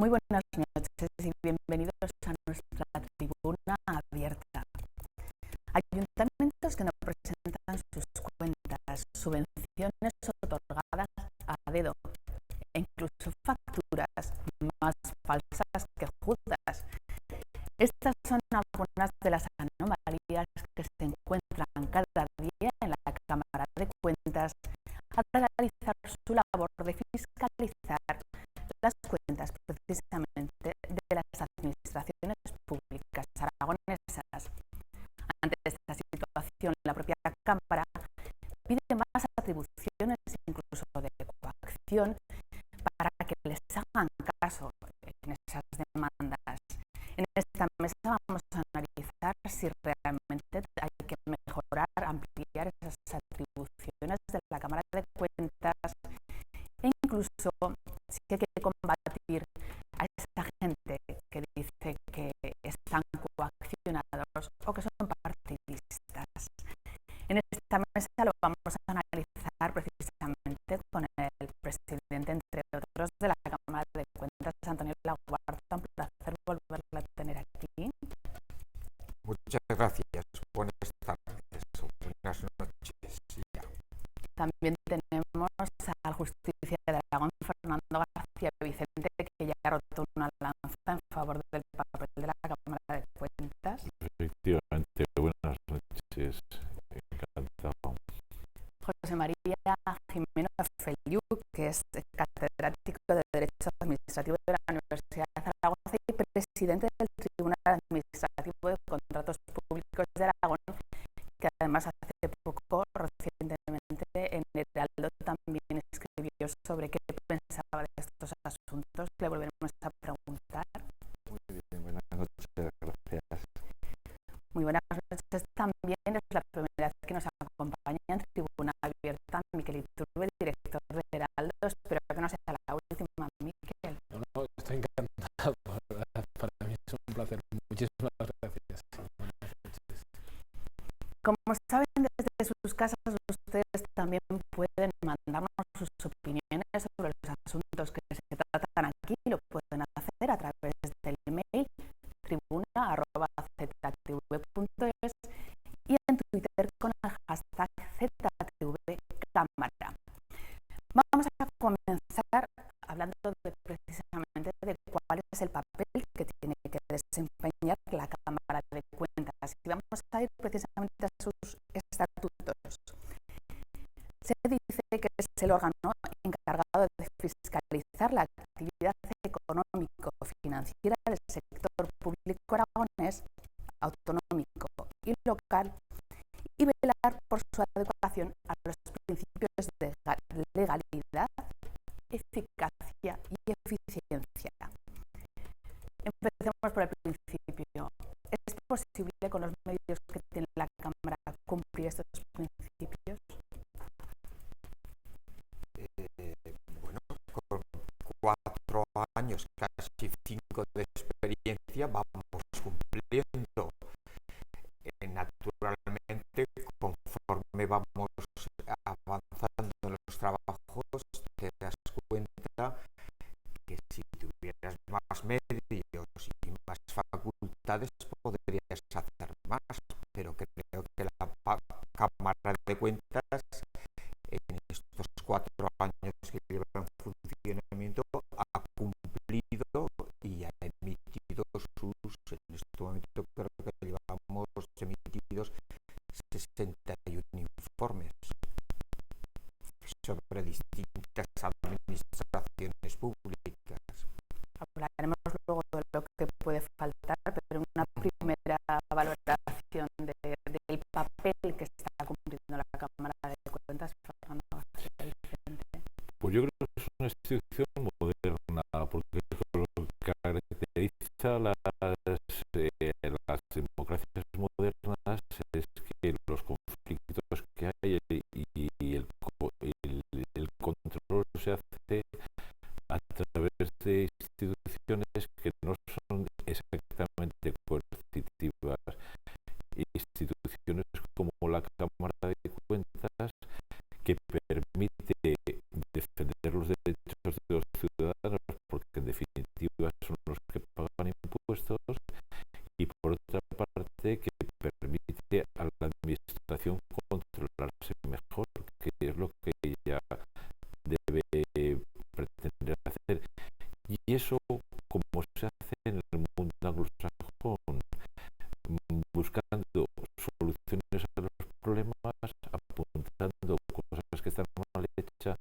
Muy buenas noches y bienvenidos a nuestra tribuna abierta. Ayuntamientos que no presentan sus cuentas, subvenciones otorgadas a dedo e incluso facturas más falsas que Judas. Estas son algunas de las anomalías que se encuentran cada día en la Cámara de Cuentas al realizar su labor de fiscalizar las cuentas precisamente de las administraciones públicas aragonesas. Ante esta situación, la propia Cámara pide más atribuciones, incluso de coacción, para que les hagan caso en esas demandas. En esta mesa vamos a analizar si realmente hay que mejorar, ampliar esas atribuciones de la Cámara de Cuentas e incluso si hay que combatir a esa gente que dice que están coaccionados o que son partidistas. En esta mesa lo vamos a analizar precisamente con el presidente, entre otros, de la Cámara de Cuentas, Antonio Laguarta. Un placer volverla a tener aquí. Muchas gracias. Buenas tardes. Buenas noches. Ya. También tenemos al Justicia de Aragón, Fernando García Vicente, que ya ha roto una lanza en favor del papel de la Cámara de Cuentas. Efectivamente, buenas noches. Encantado. José María Jimeno Feliu, que es catedrático de Derecho Administrativo de la Universidad de Zaragoza y presidente del Tribunal Administrativo de Contratos Públicos de Aragón, que además hace poco, recientemente, en el Heraldo también escribió sobre qué pensaba de estos asuntos. Le volveremos a preguntar. Muy bien, buenas noches, gracias. Muy buenas noches también. Es la primera vez que nos acompaña en Tribuna Abierta Miquel Iturbe, director de Heraldo. Espero que no sea la última, Miquel. No, estoy encantado. Para mí es un placer. Muchísimas gracias. Buenas noches. Como saben, desde sus casas ustedes también pueden mandarnos sus opiniones sobre los asuntos que se tratan aquí. Lo pueden hacer a través del email tribuna@ztv.es y en Twitter con el hashtag ZTVCámara. Vamos a comenzar hablando precisamente de cuál es el papel que tiene que desempeñar la Cámara de Cuentas. Y vamos a ir precisamente a sus estatutos. Se dice que es el órgano encargado de fiscalizar la actividad económico-financiera del sector público aragonés, autonómico y local, y velar por su adecuación a los principios de legalidad, eficacia y eficiencia. Empecemos por el principio. ¿Es posible con los medios que tiene la Cámara cumplir estos principios? Bueno, con 4 años, casi 5 de experiencia, vamos cumpliendo. Naturalmente, conforme vamos avanzando en los trabajos, te das cuenta que si tuvieras más medios y más facultades podrías hacer más, pero creo que la Cámara de Cuentas en estos 4 años que lleva en funcionamiento ha cumplido y ha emitido en este momento creo que llevamos emitidos 61 informes sobre distintas administraciones públicas. Hablaremos luego de lo que puede faltar, pero una primera valoración del papel que está cumpliendo la Cámara de Cuentas, Fernando García Vicente. Pues yo creo que es una institución moderna, porque lo que caracteriza las democracias modernas es que los conflictos que hay y el control se hace a través de instituciones que no son exactamente coercitivas. Instituciones como la administración controlarse mejor, que es lo que ella debe pretender hacer. Y eso, como se hace en el mundo anglosajón, buscando soluciones a los problemas, apuntando cosas que están mal hechas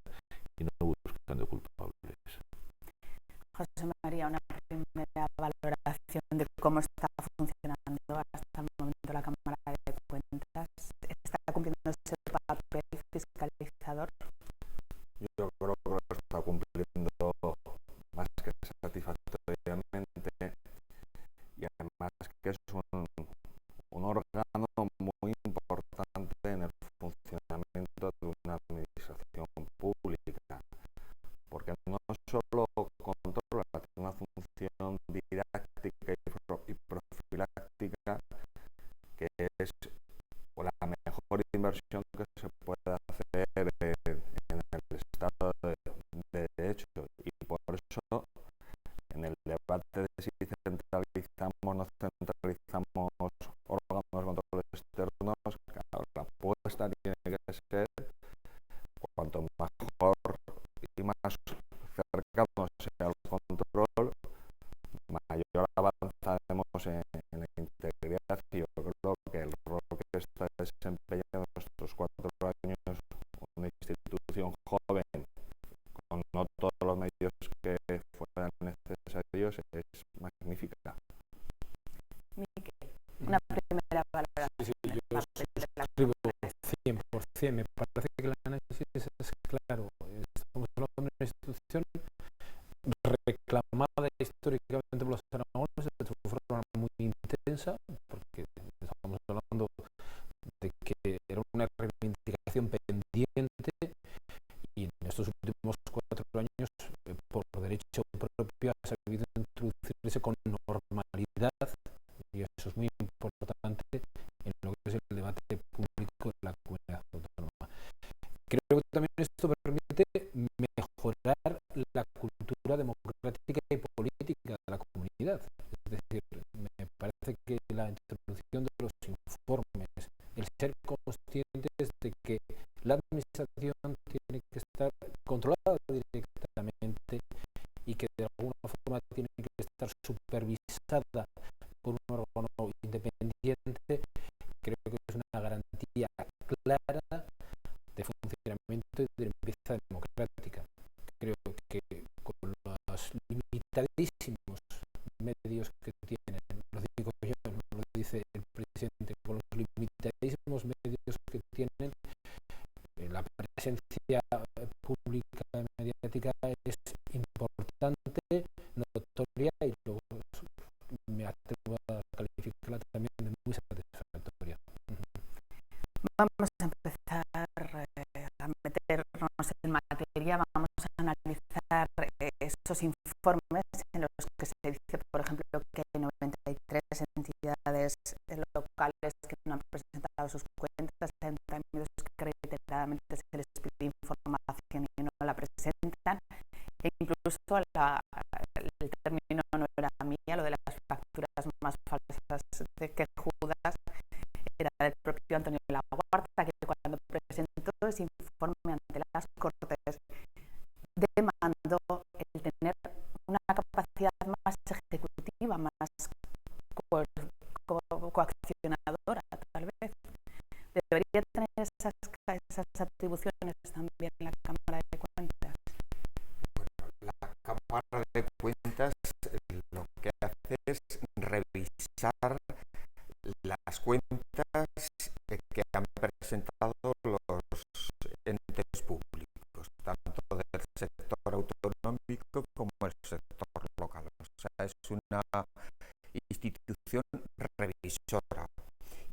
y no buscando culpables. José María, una primera valoración de cómo está funcionando hasta el momento la Cámara de Cuentas. ¿Está cumpliendo ese papel fiscalizador? Yo creo que lo está cumpliendo más que satisfactoriamente, y además que es un órgano muy importante en el funcionamiento de una administración pública, porque no solo controla, tiene una función didáctica y profiláctica que es la mejor inversión que se puede hacer en el Estado de Derecho, y por eso en el debate de si centralizamos o no centralizamos órganos de control externos, claro, la apuesta tiene que ser cuanto mejor y más cercano sea el control, mayor avanzaremos en la integridad. Y yo creo que el rol que está desempeñando estos 4 años una institución joven, con no todos los medios que fueran necesarios, es magnífica. Miquel, una primera valoración. Sí, yo suscribo 100%. Me parece que el análisis es claro. Estamos hablando de una institución reclamada históricamente por los aragoneses de forma muy intensa, porque estamos hablando de que era una reivindicación pendiente, y en estos últimos 4 años, por derecho propio, ha sabido introducirse con normalidad, y eso es muy importante en lo que es el debate público de la comunidad autónoma. Creo que también esto permite mejorar la cultura democrática y política de la comunidad. Es decir, me parece que la introducción de los informes, el ser conscientes de que la administración tiene que estar controlada directamente y que de alguna forma tiene que estar supervisada por un órgano independiente, creo que es una garantía clara de funcionamiento y de limpieza democrática. Creo que con los limitadísimos medios que tienen, lo digo yo, no lo dice el presidente, con los limitadísimos medios que tienen, la presencia pública y mediática es importante, notoria, y luego me atrevo a calificarla también de muy satisfactoria. Vamos a empezar a meternos en materia, vamos a analizar esos informes en los que se dice, por ejemplo, que hay 93 entidades locales que no han presentado sus cuentas, ayuntamientos que reiteradamente se les pide información y no la presentan, e incluso el término no era mía, lo de las facturas más falsas de que Judas, era del propio Antonio Laguarta, que cuando presentó ese informe ante las Cortes demandó el tener una capacidad más ejecutiva, más coaccionadora, tal vez. Debería tener esas atribuciones también en la Cámara de Cuentas. Bueno, la Cámara de Cuentas lo que hace es revisar las cuentas que han presentado los entes públicos, tanto del sector autonómico como del sector local. O sea, es una institución revisora,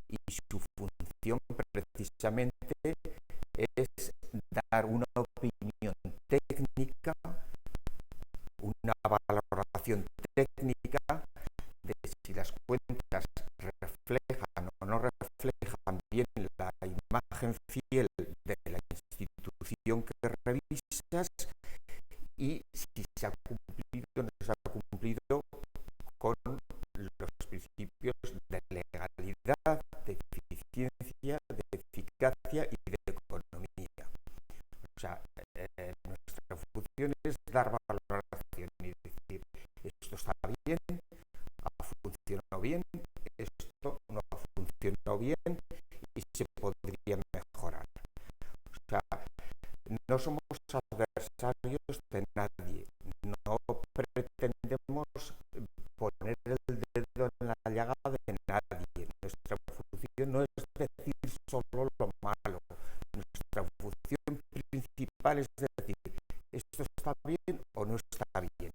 y su función precisamente es dar una opinión técnica, una valoración técnica de si las cuentas reflejan o no reflejan bien la imagen fiel de la institución que revisas, y si se ha cumplido o no se ha cumplido con los principios de legalidad, de eficiencia, podría mejorar. O sea, no somos adversarios de nadie, no pretendemos poner el dedo en la llaga de nadie. Nuestra función no es decir solo lo malo. Nuestra función principal es decir, esto está bien o no está bien.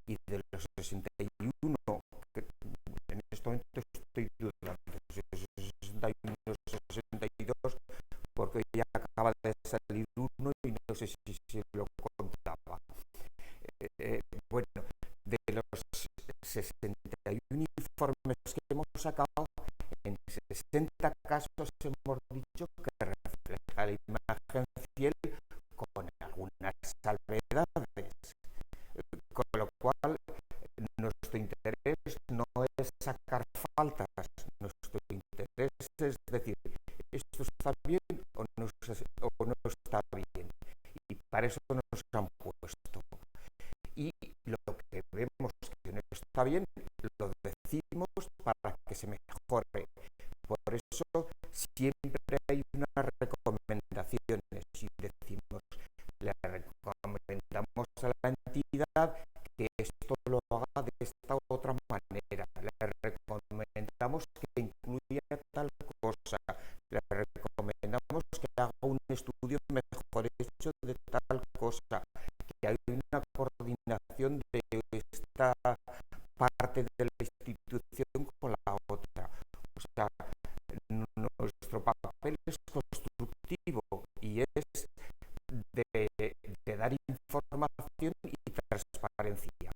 Y de los 61, que en este momento estoy dudando, 61, 62, porque hoy ya acaba de salir uno y no sé si se lo contaba. Bueno, de los 61 informes que hemos sacado, en 60 casos hemos dicho que refleja la imagen fiel con algunas salvedades, con lo cual nuestro interés no es sacar faltas, nuestro interés es decir, esto está bien o no está bien, y para eso nos han puesto. Y lo que vemos que no está bien, lo decimos para que se mejore. Por eso siempre hay unas recomendaciones y decimos, le recomendamos a la entidad que esto lo haga de esta otra manera, le recomendamos que incluya tal cosa, le recomendamos que haga un estudio mejor hecho de tal cosa, que hay una coordinación de esta parte de la institución con la otra. O sea, nuestro papel es constructivo y es de dar información y transparencia.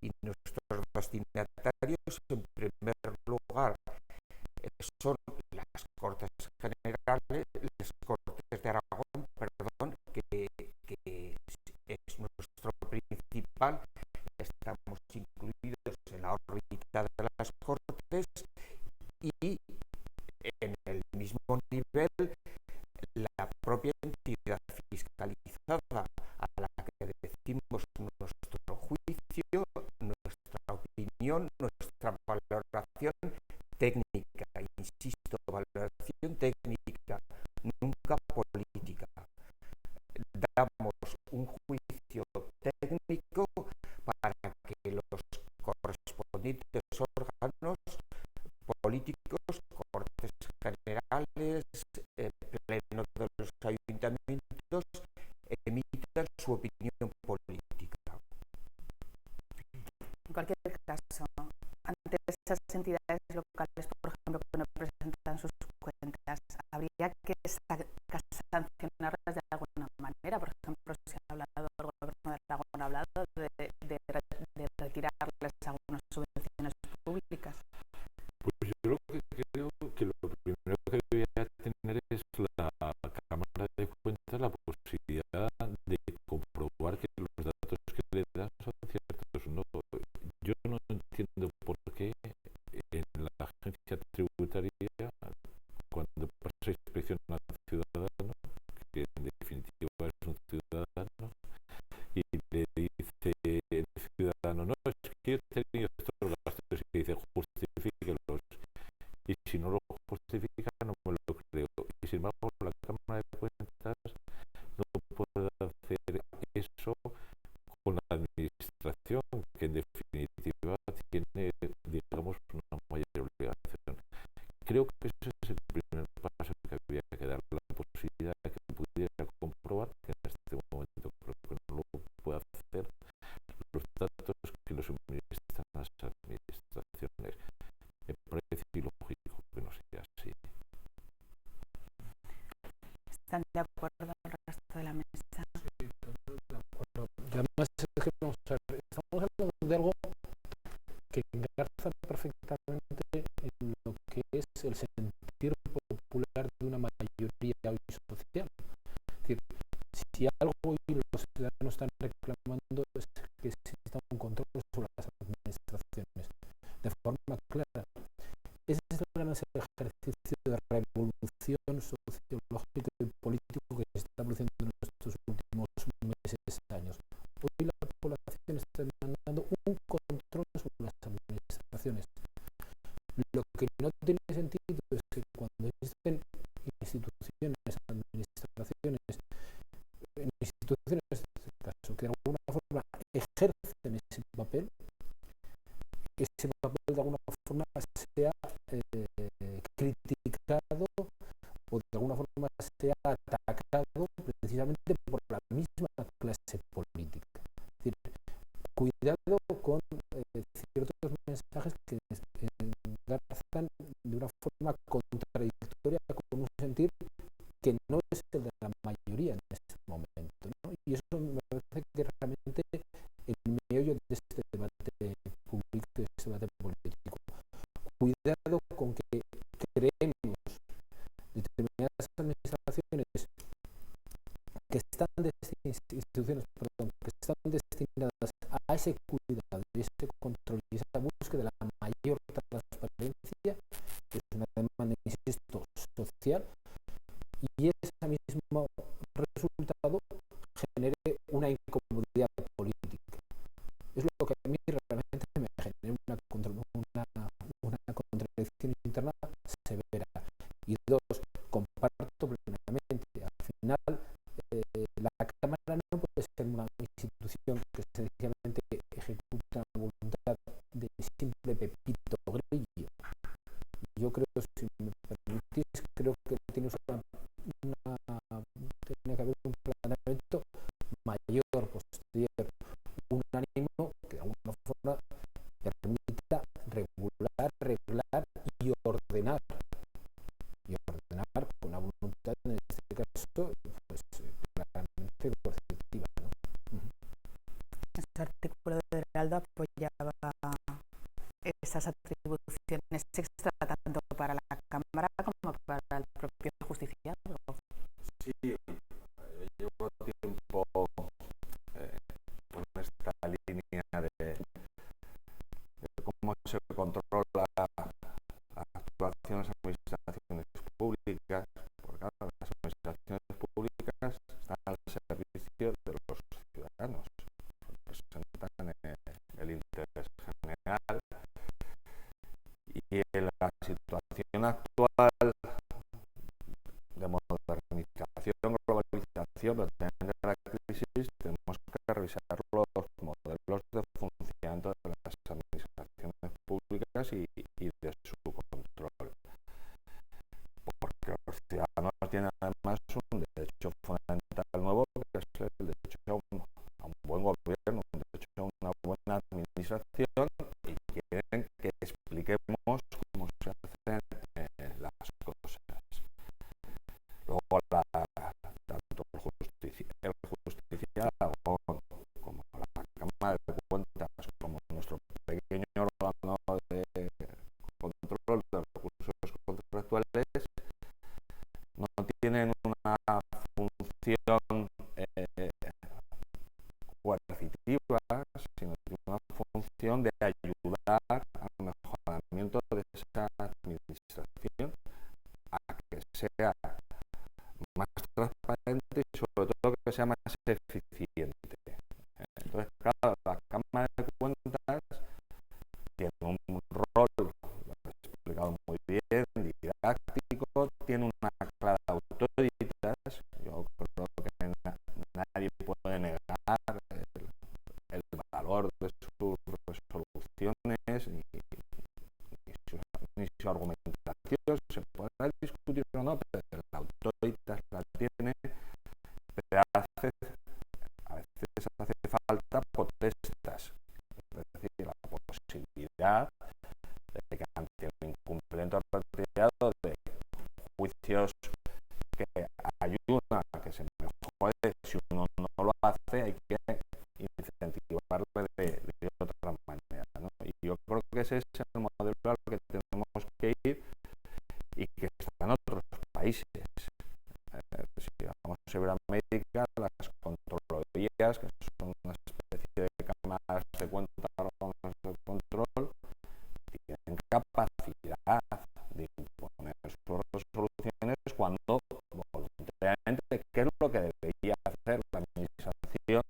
Y nuestros destinatarios, en primer lugar, son las Cortes Generales, las Cortes de Aragón, perdón, que es nuestro principal. Estamos incluidos en la órbita de las Cortes y en el mismo nivel la propia entidad fiscalizada a la que decimos nuestro juicio, nuestra opinión, nuestra valoración técnica, insisto, valoración técnica, nunca política. Damos un juicio técnico para que los correspondientes órganos políticos, Cortes Generales, Pleno de los ayuntamientos, emitan su opinión política. En cualquier caso, ante esas entidades locales, por ejemplo, que no presentan sus cuentas, habría que sancionarlas de alguna manera. Por ejemplo, se ha hablado, el gobierno de Aragón ha hablado de retirarles algunas subvenciones públicas. Pues yo lo que creo que lo primero que debería tener es la Cámara de Cuentas la posibilidad de comprobar que los datos que le dan son ciertos. No, yo no entiendo por qué en la agencia tributaria, cuando pasa inspección al ciudadano, que en definitiva es un ciudadano, y le dice el ciudadano, no, es que yo he tenido estos gastos, y dice, justifíquelos. Y si no lo justifica, no me lo creo. Y sin embargo, la Cámara de Cuentas no puede hacer eso con la administración, que en definitiva tiene, digamos, una mayor obligación. Creo que ese es el primer paso que había que dar, la posibilidad de que pudiera comprobar, que en este momento creo que no lo puede hacer, los datos que los suministran las administraciones. Me parece ilógico que no sea así. ¿Están de acuerdo el resto de la mesa? Sí, de acuerdo. Y además es que estamos hablando de algo que engarza perfectamente en lo que es el sentir popular de una mayoría hoy social. Es decir, si algo hoy los ciudadanos están reclamando es que exista un control sobre las administraciones de forma clara. Ese es el gran ejercicio de revolución sociológica y político que se está produciendo en estos últimos meses, años. Hoy la población está demandando un control sobre las administraciones. Lo que no tiene sentido es que cuando existen instituciones, administraciones, en instituciones en este caso, que de alguna forma ejercen ese papel de alguna forma sea criticado o de alguna forma sea atacado precisamente por la misma clase política. Es decir, cuidado con ciertos mensajes que engarzan de una forma contradictoria con un sentir que no es el de la mayoría en este momento, ¿no? Y eso me parece que realmente el meollo de este debate público, de este debate político. Cuidado con que creemos determinadas administraciones que están destinadas a ese cuidado y ese control y esa búsqueda de la mayor transparencia, que es una demanda, insisto, social, y ese mismo resultado genere una incomodidad política. Es lo que a mí realmente me genera una contradicción interna severa. Y dos, comparto plenamente. Al final, la Cámara no puede ser una institución que sencillamente ejecuta la voluntad de simple Pepito Grillo. Yo creo, si me permitís, creo que tiene que haber un planteamiento mayor, posterior, un ánimo que de alguna forma permita regular, reglar y ordenar con una voluntad, en este caso, pues claramente coercitiva, ¿no? Este artículo de Heraldo apoyaba esas atribuciones extra tanto para la Cámara como para el propio justiciado. Sí, llevo tiempo con esta línea de cómo se controla las actuaciones de administraciones públicas, porque claro, las administraciones públicas están al servicio de los ciudadanos, representan el interés general, y en la situación actual de modernización, globalización, pero también de la crisis, tenemos que revisar los modelos de funcionamiento de las administraciones públicas y de su control. Porque los ciudadanos tienen además un derecho fundamental nuevo, que es el derecho a un buen gobierno, un derecho a una buena administración, y quieren que expliquemos cómo se hacen las cosas. Luego, tanto el justiciado como la Cámara de Cuentas, como nuestro pequeño órgano de control de recursos contractuales, no tienen una función coercitiva, sino tienen una función de ayudar al mejoramiento de esa administración a que sea más transparente y sobre todo que sea más eficiente. Entonces, claro, la Cámara de Cuentas tiene un rol, lo he explicado muy bien, didáctico, tiene una clara autoritas. Yo creo que nadie puede negar el valor de sus resoluciones ni su argumentación. Se podrá discutir o no, pero la autoritas la tiene, pero a veces hace falta protestas, es decir, la posibilidad de que ante el incumplimiento reiterado de juicios que ayudan a que se mejore, si uno no lo hace, hay que incentivarle de otra manera, ¿no? Y yo creo que ese es el modelo al que tenemos que ir y que está en otros países. Si vamos a Iberoamérica, las controlorías, que son una especie de cámaras de cuentas, órganos de control, tienen capacidad de imponer sus resoluciones cuando voluntariamente, que es lo que debería hacer la administración,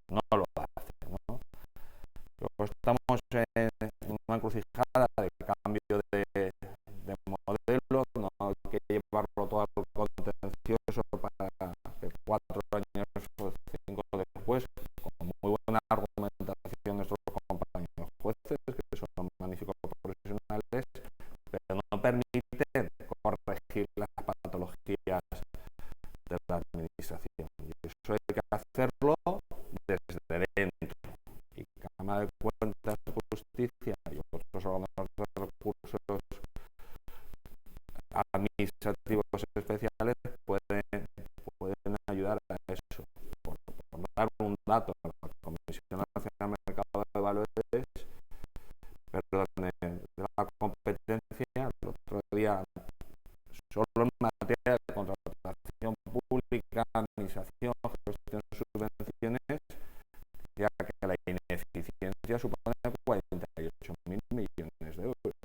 no lo hace, ¿no? Luego estamos en una encrucijada administración. Y eso hay que hacerlo desde dentro. Y Cámara de Cuentas, Justicia y otros órganos de recursos administrativos especiales pueden ayudar a eso. Por dar un dato, la Comisión Nacional de Mercado de Valores, de la competencia, el otro día, solo en materia de contratación pública, administración, gestión de subvenciones, ya que la ineficiencia supone 48.000 millones de euros.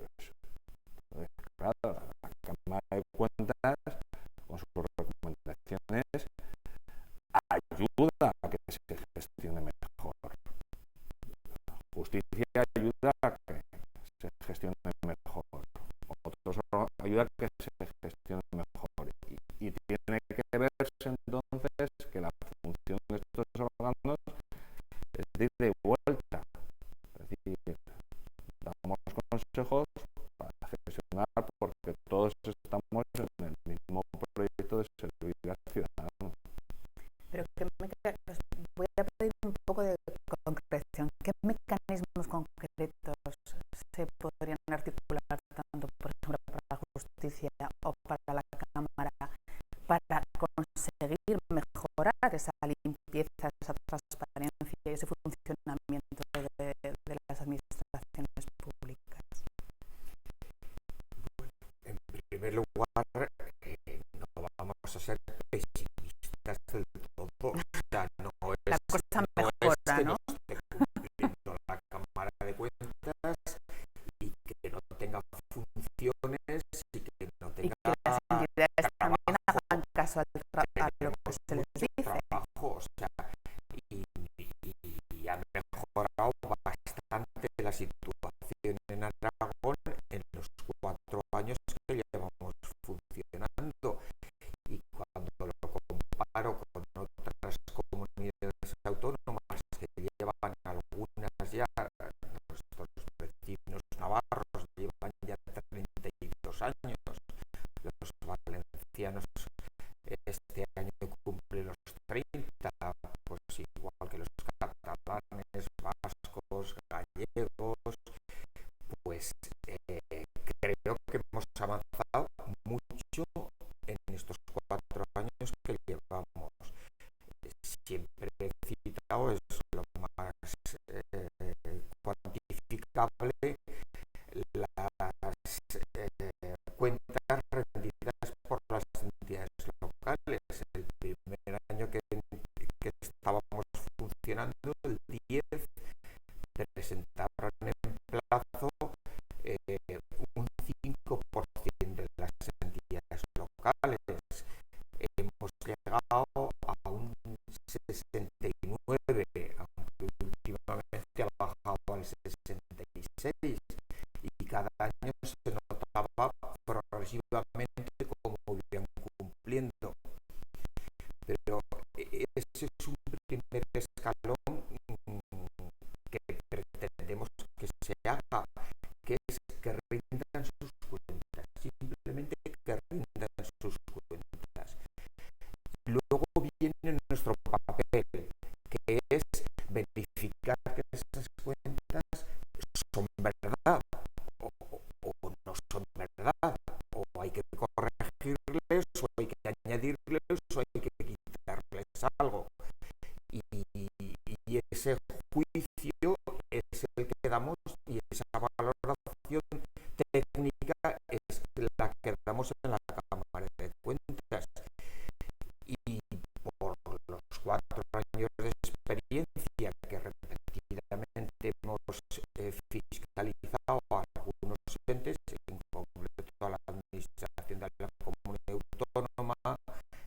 Entonces, claro, la Cámara de Cuentas, con sus recomendaciones, ayuda a que se gestione mejor. Justicia ayuda a que se gestione mejor. Otros ayuda a que se gestione mejor. Y tiene que verse entonces que la función de estos órganos es de ida y vuelta. Es decir, damos consejos para gestionar porque todos estamos en el mismo proyecto de servir al ciudadano. Pero voy a pedir un poco de concreción. ¿Qué mecanismos concretos se podrían articular tanto, por ejemplo, para la justicia o para la Cámara para conseguir mejorar esa limpieza, esa transparencia y ese funcionamiento de las administraciones públicas? Bueno, en primer lugar, no vamos a ser pesimistas del todo. O sea, no es, la cosa no mejora, es que ¿no? no esté cumpliendo la Cámara de Cuentas y que no tenga funciones y que no Y tenga que las entidades también trabajo. hagan caso a lo que se les Mucho dice. trabajo, o sea, y ha mejorado bastante la situación en Aragón en los 4 años que llevamos funcionando. Y cuando lo comparo con otras comunidades autónomas que llevan algunas ya, nuestros vecinos navarros llevan ya 32 años, los valencianos este año cumplen los 30, pues igual que los catalanes, vascos, gallegos, pues creo que hemos avanzado mucho en estos 4 años que llevamos. Siempre he citado, es lo más cuantificable, las cuentas rendidas por las entidades locales. El primer año que estábamos funcionando, el 10, presentaron en plazo un 5% de las entidades locales. Hemos llegado a un 69%, aunque últimamente ha bajado al 66%, y cada año se notaba progresivamente cómo iban cumpliendo. Pero ese es un primer escalón que pretendemos que se haga, que es que rindan sus cuentas, simplemente que rindan sus cuentas. Luego viene nuestro papel, que es verificar que esas cuentas son verdad o no son verdad, o hay que corregirles, o hay que añadirles, o hay que quitarles algo. Y ese juicio es el que damos, y esa valoración técnica es la que damos en la Cámara de Cuentas. Y por los 4 años de experiencia que repetidamente hemos fiscalizado a algunos entes, en concreto a la Administración de la Comunidad Autónoma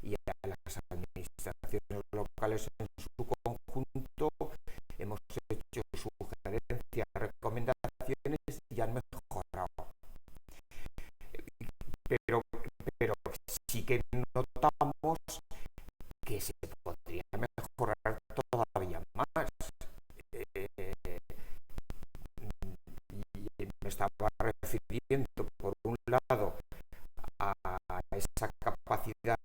y a las administraciones locales en su conjunto, hemos hecho sugerencias, recomendaciones y han mejorado. Pero sí que notamos que se podría mejorar todavía más. Y me estaba refiriendo, por un lado, a esa capacidad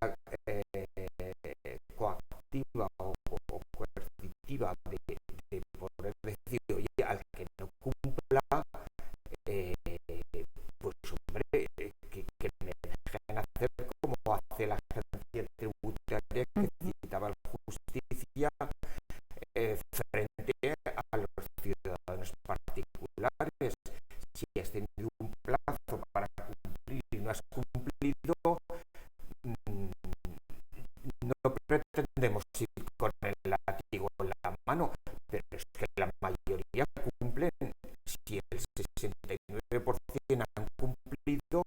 pretendemos ir con el látigo en la mano, pero es que la mayoría cumplen. Si el 69% han cumplido,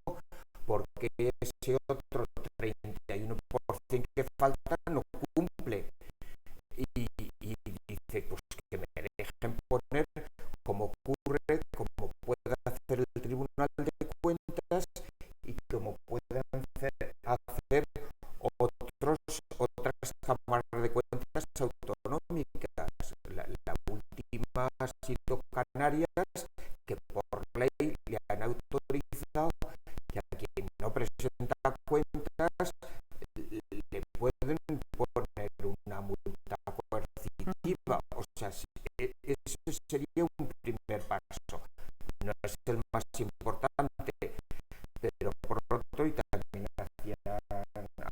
porque ese otro 31% que falta no cumple. Y dice, pues que me dejen poner como ocurre, como puede hacer el Tribunal de Cuentas y como pueden hacer otras cámaras de cuentas autonómicas. La última ha sido Canarias, que por ley le han autorizado que a quien no presenta cuentas le pueden poner una multa coercitiva. O sea, ese sería un primer paso. No es el más importante, pero por otro, y también hacía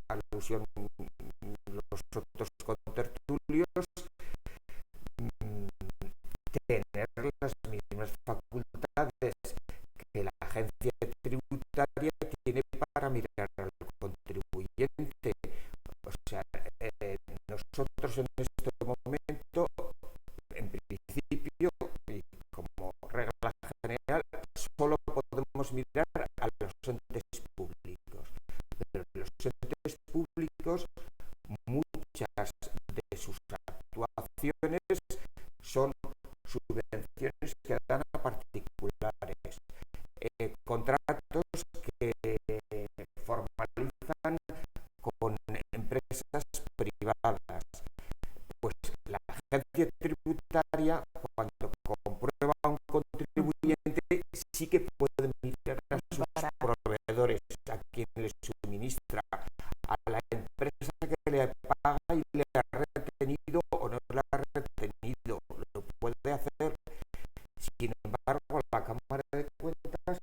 alusión los otros contertulios, tener las mismas facultades que la agencia tributaria tiene para mirar al contribuyente. O sea, nosotros en este momento, en principio, y como regla general, solo podemos mirar a los entes públicos. Pero los entes públicos, muchas de sus actuaciones son subvenciones que dan a particulares, contratos que formalizan con empresas privadas. Pues la agencia tributaria, cuando comprueba a un contribuyente, sí que puede mirar a sus proveedores, a quien le suministra, a la empresa que le paga y le ha retenido o no le ha retenido. Lo puede hacer. Sin embargo, la Cámara de Cuentas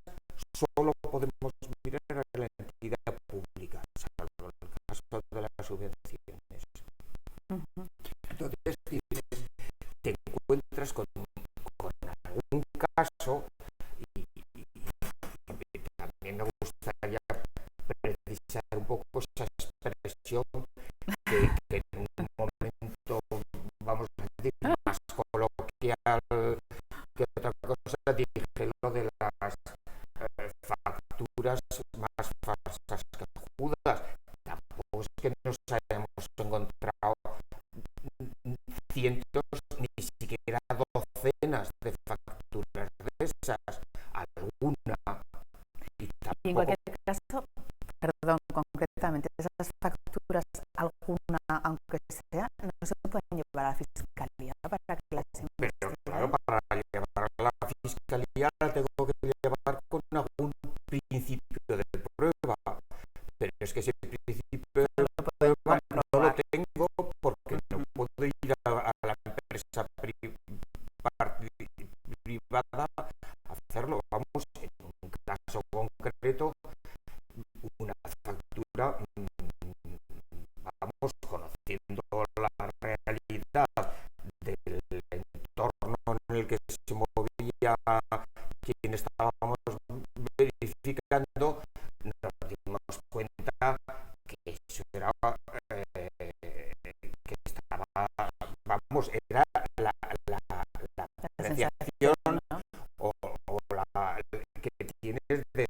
solo podemos mirar a la entidad pública, salvo en el caso de las subvenciones. Entonces, te encuentras con algún caso, y también me gustaría precisar un poco esa expresión que en un momento, vamos a decir, más coloquial que otra cosa, dije lo de las facturas más falsas que judas. Tampoco es que nos hayamos encontrado cientos, ni siquiera docenas de facturas de esas, alguna. Y en cualquier caso, perdón, concretamente, esas facturas, alguna, aunque sea, no se pueden llevar a la fiscalía para que las investigue. Pero claro, para llevar a la fiscalía la tengo que llevar con algún principio de prueba. Pero es que ese principio de prueba no lo tengo, porque no puedo ir a la empresa privada a hacerlo. Vamos, en un caso concreto, una factura, vamos, conociendo la realidad del entorno en el que se movía quien estábamos verificando, nos dimos cuenta que eso era que estaba, vamos, era la apreciación, ¿no? o la que tienes de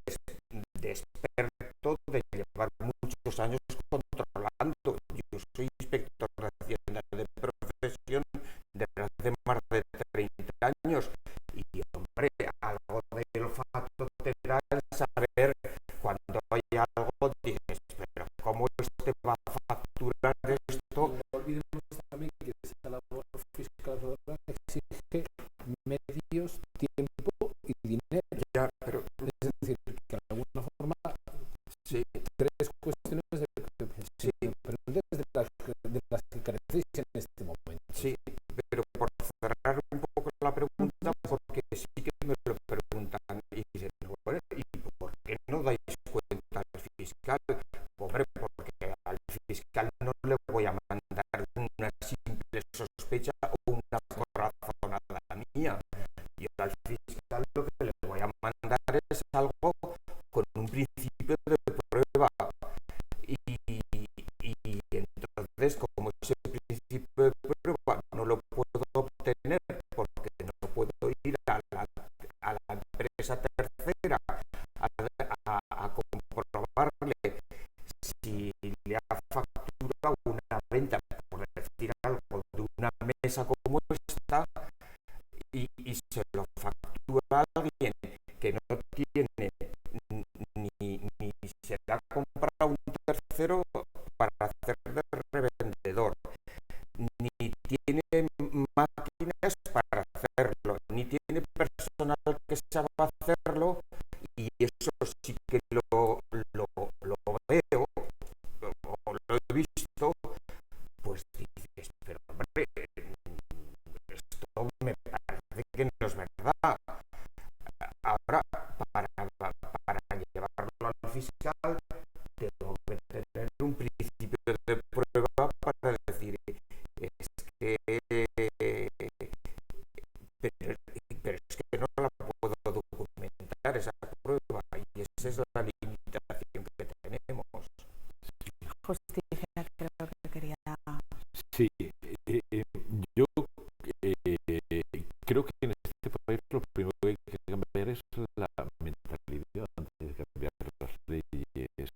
experto, de llevar muchos años controlando. Yo soy inspector de Hacienda de profesión desde hace más de 30 años y, hombre, algo de olfato te da el saber cuando hay algo, dices, pero ¿cómo este va a facturar esto? No olvidemos también que esa labor fiscal exige medios, tiempo y dinero. Ya, pero es decir, que de alguna forma, sí, tres cuestiones sí, pero de las que carecéis en este momento. Sí, pero por cerrar un poco la pregunta, porque sí que me lo preguntan y dicen, bueno, ¿y por qué no dais cuenta al fiscal? Hombre, porque al fiscal no le voy a mandar una simple sospecha o una corazonada mía. Yo al fiscal lo que le voy a mandar es algo con un principio de prueba. Y entonces, como como ese principio de prueba no lo puedo obtener porque no puedo ir a la empresa tercera a comprobarle si le ha facturado una venta, por decir algo, de una mesa como esta, y se lo factura a alguien que no tiene ni se le ha comprado un tercero para hacer de revendedor, ni tiene máquinas para hacerlo, ni tiene personal que sepa hacerlo, y eso sí que lo veo, o lo he visto, pues dices, pero hombre, esto me parece que no es verdad. Ahora, para llevarlo al fiscal, tengo que tener un principio de prueba para decir, es que pero es que no la puedo documentar esa prueba, y esa es la limitación que tenemos. Justicia, creo que quería. Sí, yo creo que en este país lo primero que hay que cambiar es la mentalidad antes de cambiar las leyes.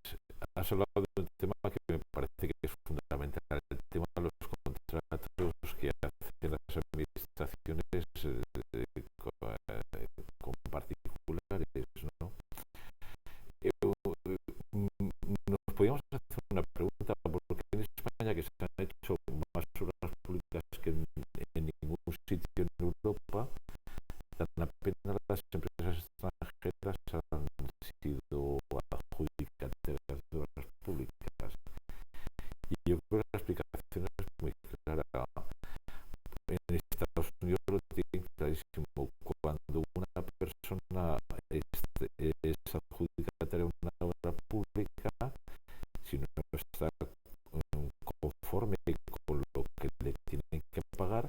Has hablado de un tema que me parece que es fundamental, el tema de los contratos que hacen las administraciones con particulares, ¿no? Nos podríamos hacer una pregunta, porque en España, que se han hecho más obras públicas que en ningún sitio en Europa, tan apenas las empresas extranjeras han sido adjudicatarias de obras públicas. Y yo creo que la explicación es muy clara. En Estados Unidos lo tienen clarísimo. Cuando una persona es adjudicataria de una obra pública, si no está conforme con lo que le tienen que pagar,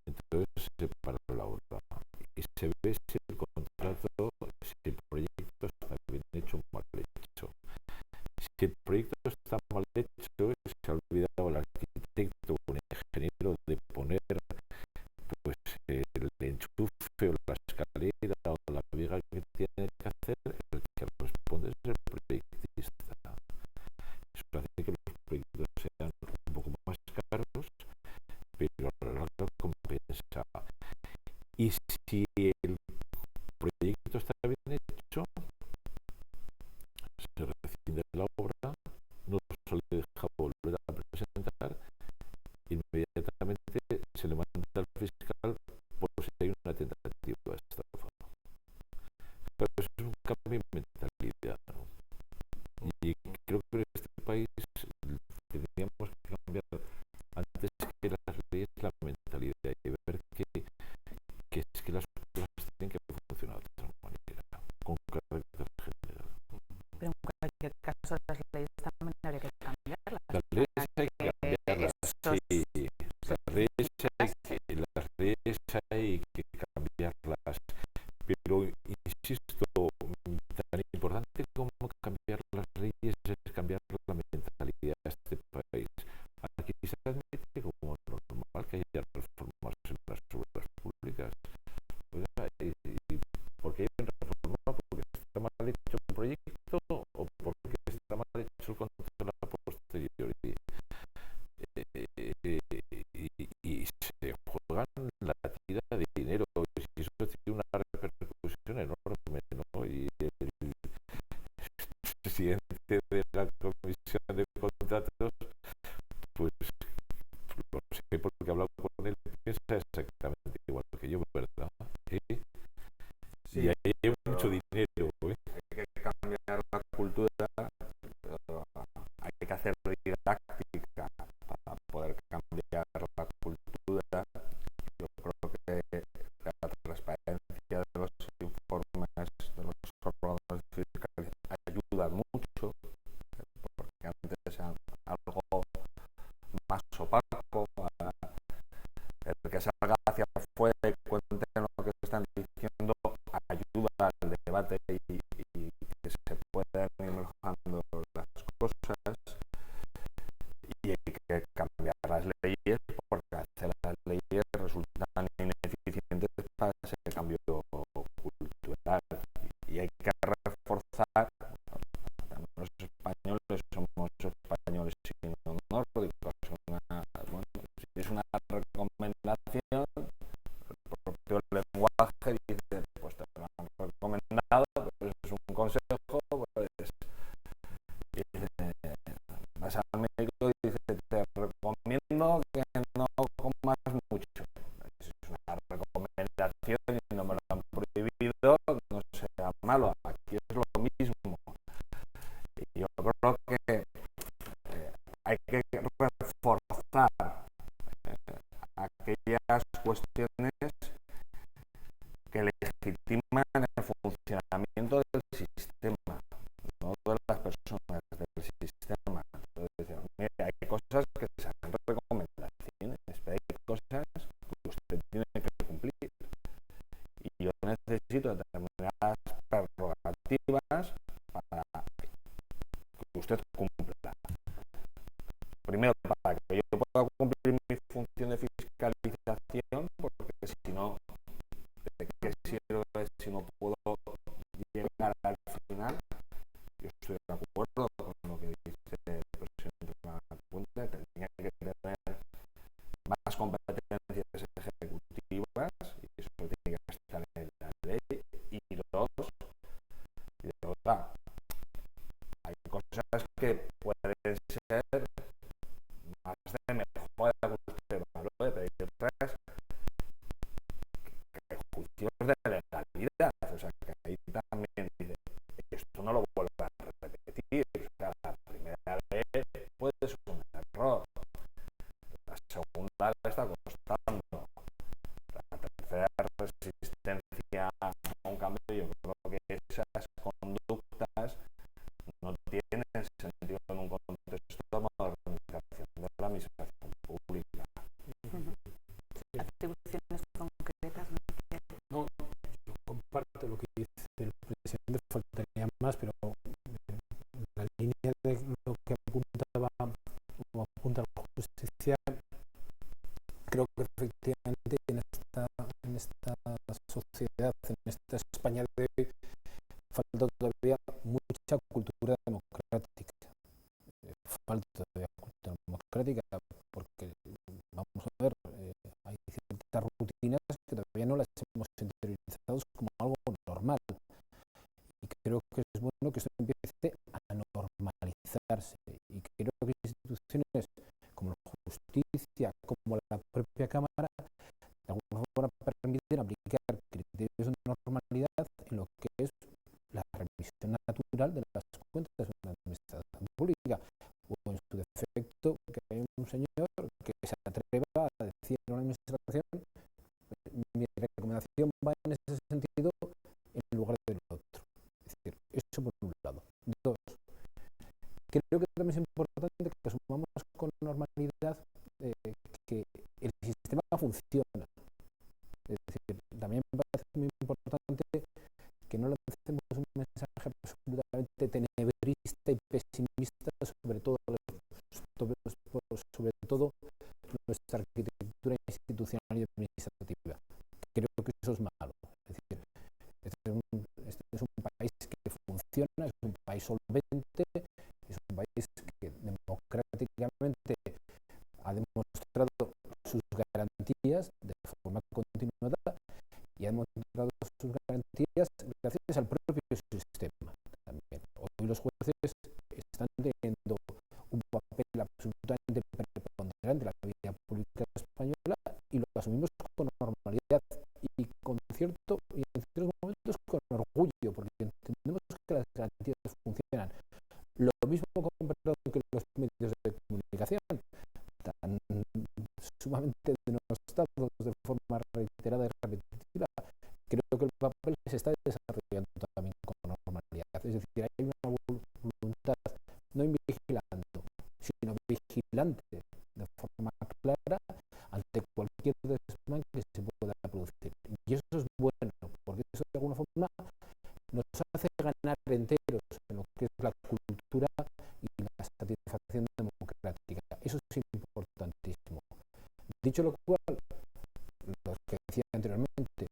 entonces se para la obra y se ve si el contrato, si el proyecto está bien hecho o mal hecho. Si el proyecto está mal hecho, se ha olvidado el arquitecto o el ingeniero de poner pues el enchufe o la escalera o la viga que tiene que hacer, el que responde es el proyectista. Eso hace que los proyectos sean un poco más caros, pero a la larga compensa. Y si el proyecto está bien hecho, se rescinde la obra, no se le deja volver a presentar, inmediatamente se le manda al fiscal por si hay una tentativa de estafa. Pero eso es un cambio de mentalidad, ¿no? Y creo que en este país tendríamos que cambiar, antes que las leyes, la mentalidad, y ver que es que las cosas tienen que funcionar de otra manera, con carácter general. Pero en cualquier caso, las leyes también habría que cambiarlas. Las leyes hay que cambiarlas, sí. Las leyes hay que cambiarlas, pero insisto, tan importante como cambiar las leyes es cambiar la mentalidad de este país. Aquí se admite como normal que haya reformas en las obras públicas. ¿Por qué hay una reforma? ¿Porque está mal hecho el proyecto o porque está mal hecho el control a posteriori? Y se juegan la tira de dinero, y eso tiene una repercusión enorme, ¿no? Y el presidente de la Comisión de Contratos, pues lo sé porque he hablado con él, piensa exactamente igual que yo, ¿verdad? Sí, y ahí hay mucho dinero, Hay que cambiar la cultura, hay que hacer didáctica para poder cambiar la cultura. Yo creo que la transparencia de los informes de los órganos fiscales ayuda mucho, porque antes era algo más opaco. El que salga hacia afuera y cuente lo que están diciendo ayuda al debate y que se puedan ir mejorando las cosas, y hay que que cambiar las leyes porque hacer las leyes resultan ineficientes para ese cambio cultural y hay que reforzar. Los españoles somos españoles y no nórdicos. Es una recomendación. El propio lenguaje dice, pues te lo han recomendado, pues es un consejo, pues vas al médico y dice, te recomiendo que no comas mucho. Es una recomendación y no me lo han prohibido, no sea malo. Aquí es lo mismo. Y yo creo que hay que reforzar aquellas cuestiones que legitiman el funcionamiento del sistema, no de las personas, del sistema. Entonces, mira, hay cosas que se han recomendaciones, pero hay cosas que usted tiene que cumplir. Y yo necesito determinadas prerrogativas para que usted cumpla. Primero, para que yo pueda cumplir mi función de fiscalización, porque si no, ¿de qué sirve si no puedo llegar al final? Yo estoy de acuerdo con lo que dice el presidente de la Junta, tenía que tener más competencias ejecutivas y eso tiene que estar en la ley. Y dos, de verdad, hay cosas que pueden ser más de mejora que usted valore, pero hay otras que juicios de legalidad, o sea que ahí también dice, esto no lo vuelve a repetir, o sea, la primera vez puede ser un error, la segunda le está costando, la tercera resistencia a un cambio. Yo creo que esas conductas no tienen sentido en un contexto de modernización de la administración pública. Atribuciones concretas. No, yo comparto lo que dice el presidente, faltaría más, pero en la línea de lo que apunta la justicia, creo que efectivamente en esta sociedad, en esta España de hoy, falta todavía mucha cultura democrática. Falta todavía cultura democrática porque, vamos a ver, hay ciertas rutinas que todavía no las hemos interiorizado como algo normal. Y creo que es bueno que esto empiece a normalizarse. Y creo que instituciones como la justicia, como la propia Cámara, de alguna forma permiten aplicar criterios de normalidad en lo que es la revisión natural de las cuentas de una administración pública, o en su defecto que hay un señor que se atreva a decir a una administración, mi recomendación va en ese sentido en lugar del otro. Es decir, eso por un lado. Dos, creo que también es importante que asumamos con normalidad que el sistema funciona. Es decir, también me parece muy importante que no lancemos un mensaje absolutamente tenebrista y pesimista sobre todo nuestra arquitectura institucional y administrativa. Creo que eso es malo. Es decir, este es un país que funciona, es un país solvente, es un país que democráticamente ha demostrado sus garantías de forma continuada y ha demostrado sus garantías gracias al propio sistema también. Hoy los jueces están teniendo un papel absolutamente preponderante en la vida pública española y lo asumimos con normalidad y con cierto, y en ciertos momentos con orgullo, porque entendemos que las garantías funcionan. Lo mismo comparado que los medios de comunicación, tan sumamente denostados de forma reiterada y repetitiva. Creo que el papel se está desarrollando también con normalidad. Es decir, hay una voluntad no invigilando, sino vigilante de forma clara ante cualquier desmán que se pueda producir. Y eso es bueno, porque eso de alguna forma nos hace ganar enteros en lo que es la cultura y la satisfacción democrática. Eso es importante. Dicho lo cual, lo que decía anteriormente,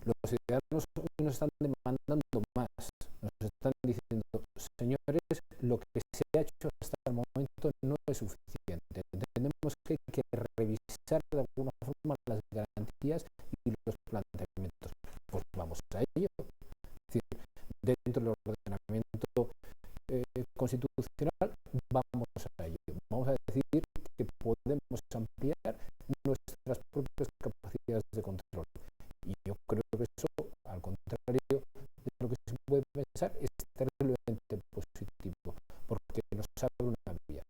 los ciudadanos hoy nos están demandando más, nos están diciendo, señores, lo que se ha hecho hasta el momento no es suficiente. Entendemos que hay que revisar de alguna forma las garantías y los planteamientos. Pues vamos a ello. Es decir, dentro del ordenamiento constitucional, vamos a ello. Vamos a decir que podemos ampliar nuestras propias capacidades de control. Y yo creo que eso, al contrario de lo que se puede pensar, es terriblemente positivo, porque nos abre una vía.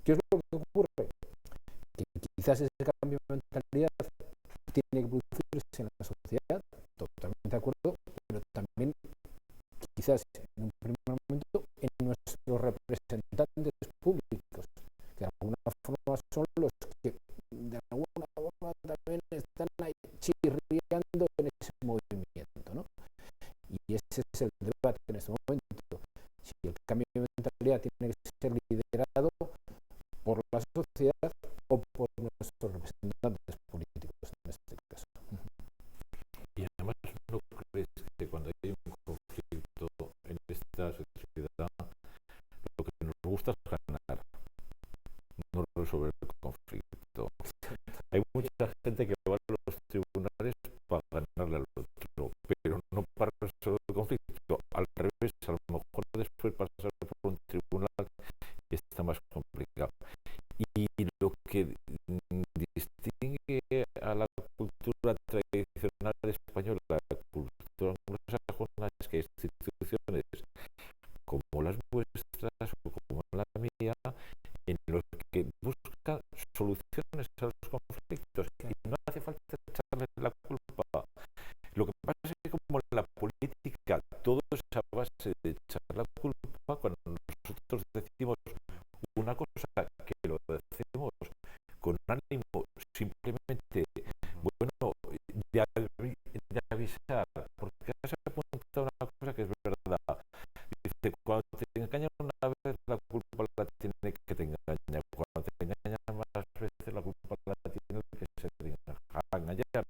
¿Qué es lo que ocurre? Que quizás ese cambio de mentalidad tiene que producirse en la sociedad, totalmente de acuerdo, pero también quizás en un primer momento en nuestros representantes públicos, que de alguna forma son los que de alguna forma también están ahí chirriando en ese movimiento, ¿no? Y ese es el debate en este momento. Si el cambio de mentalidad tiene que ser liderado por la sociedad o por nuestros representantes políticos en este caso. Y además, ¿no crees que cuando hay un conflicto en esta sociedad, lo que nos gusta es ganar, no resolver el conflicto? Hay mucha gente que va a los tribunales para ganarle al otro, pero no para resolver el conflicto. Al revés, a lo mejor después pasar por un tribunal está más complicado. Y lo que distingue a la cultura tradicional española, la cultura anglosajona, es que instituciones como las vuestras o como la mía, en los que buscan soluciones a los conflictos y no hace falta echarles la culpa. Lo que pasa es que como en la política todo es a base de echar la culpa, cuando nosotros decimos una cosa que lo hacemos con ánimo simplemente, bueno, de avisar, porque has apuntado una cosa que es verdad. Dice, cuando te engañan una vez, la culpa la tiene que te engañar. Cuando te engañan más veces, la culpa la tiene que se te engañar.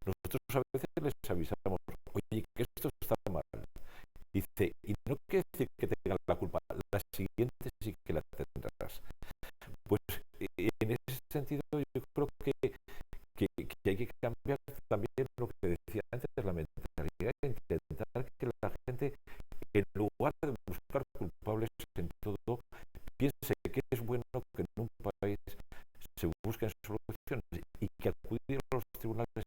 Nosotros a veces les avisamos, oye, que esto está mal. Dice, y no quiere decir que tengan la culpa, la siguiente sí que la tendrás. Pues en ese sentido yo creo que hay que cambiar también lo que decía antes, la mentalidad, intentar que la gente, en lugar de buscar culpables en todo, piense que es bueno que en un país se busquen soluciones y que acudir a los tribunales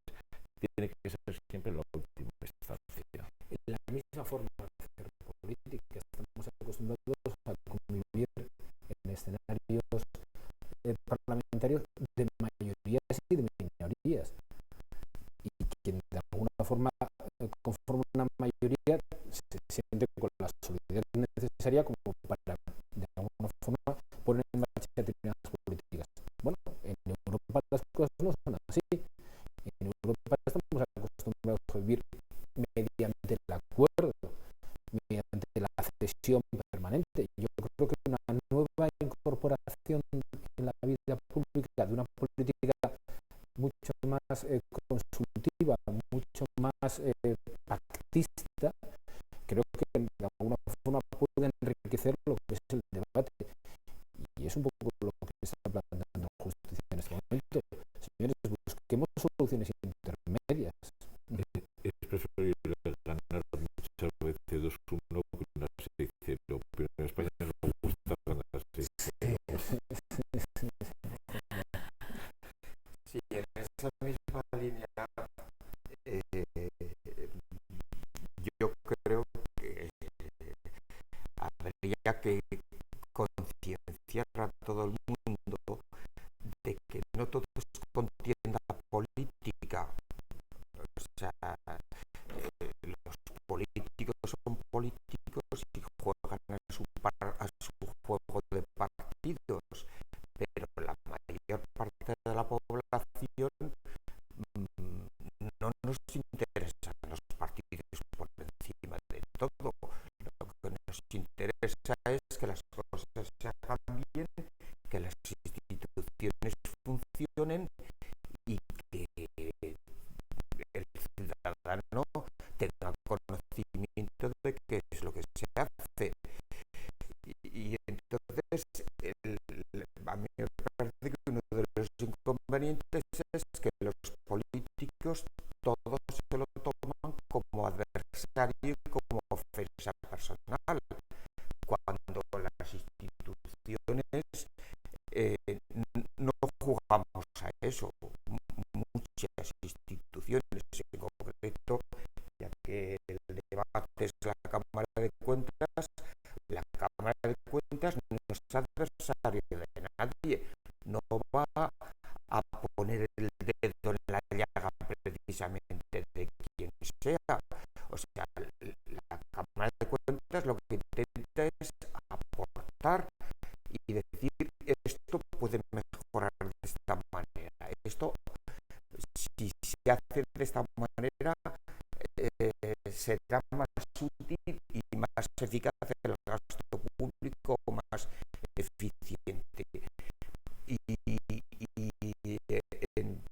tiene que ser siempre la última instancia. En la misma forma de hacer política, estamos acostumbrados a convivir en escenarios parlamentarios de mayorías y de minorías, y quien de alguna forma conforma una mayoría se siente con la solidaridad necesaria como para de alguna forma poner en marcha determinadas políticas. Bueno, en Europa las cosas no son así. En Europa estamos acostumbrados a vivir mediante el acuerdo, mediante la cesión permanente. Yo creo que una nueva incorporación en la vida pública de una política mucho más consultiva, mucho más pactista, creo que de alguna forma puede enriquecer lo que es el debate. Y es un poco lo que está planteando Justicia en este momento. Señores, busquemos soluciones intermedias. Es preferible ganar muchas veces 2-1 que una 6-0, pero en España no gusta ganar 6-0. Sí, en esa misma línea, yo creo que habría que concienciar a todo el mundo de que no todo es contienda política. O sea, los políticos son políticos y juegan a su juego de partidos, pero la mayor parte de la población no nos interesan los partidos por encima de todo. Lo que nos interesa es que las cosas se hagan bien, que las instituciones funcionen los inconvenientes es que los políticos todos se lo toman como adversario y como ofensa personal, cuando las instituciones no jugamos a eso. Muchas instituciones, en concreto, ya que el debate es la Cámara de Cuentas, la Cámara de Cuentas no es adversario de nadie, no va a poner el dedo en la llaga precisamente de quien sea. O sea, la Cámara de Cuentas lo que intenta es aportar y decir, esto puede mejorar de esta manera. Esto, si se hace de esta manera, será más útil y más eficaz el gasto público, más eficiente. Y en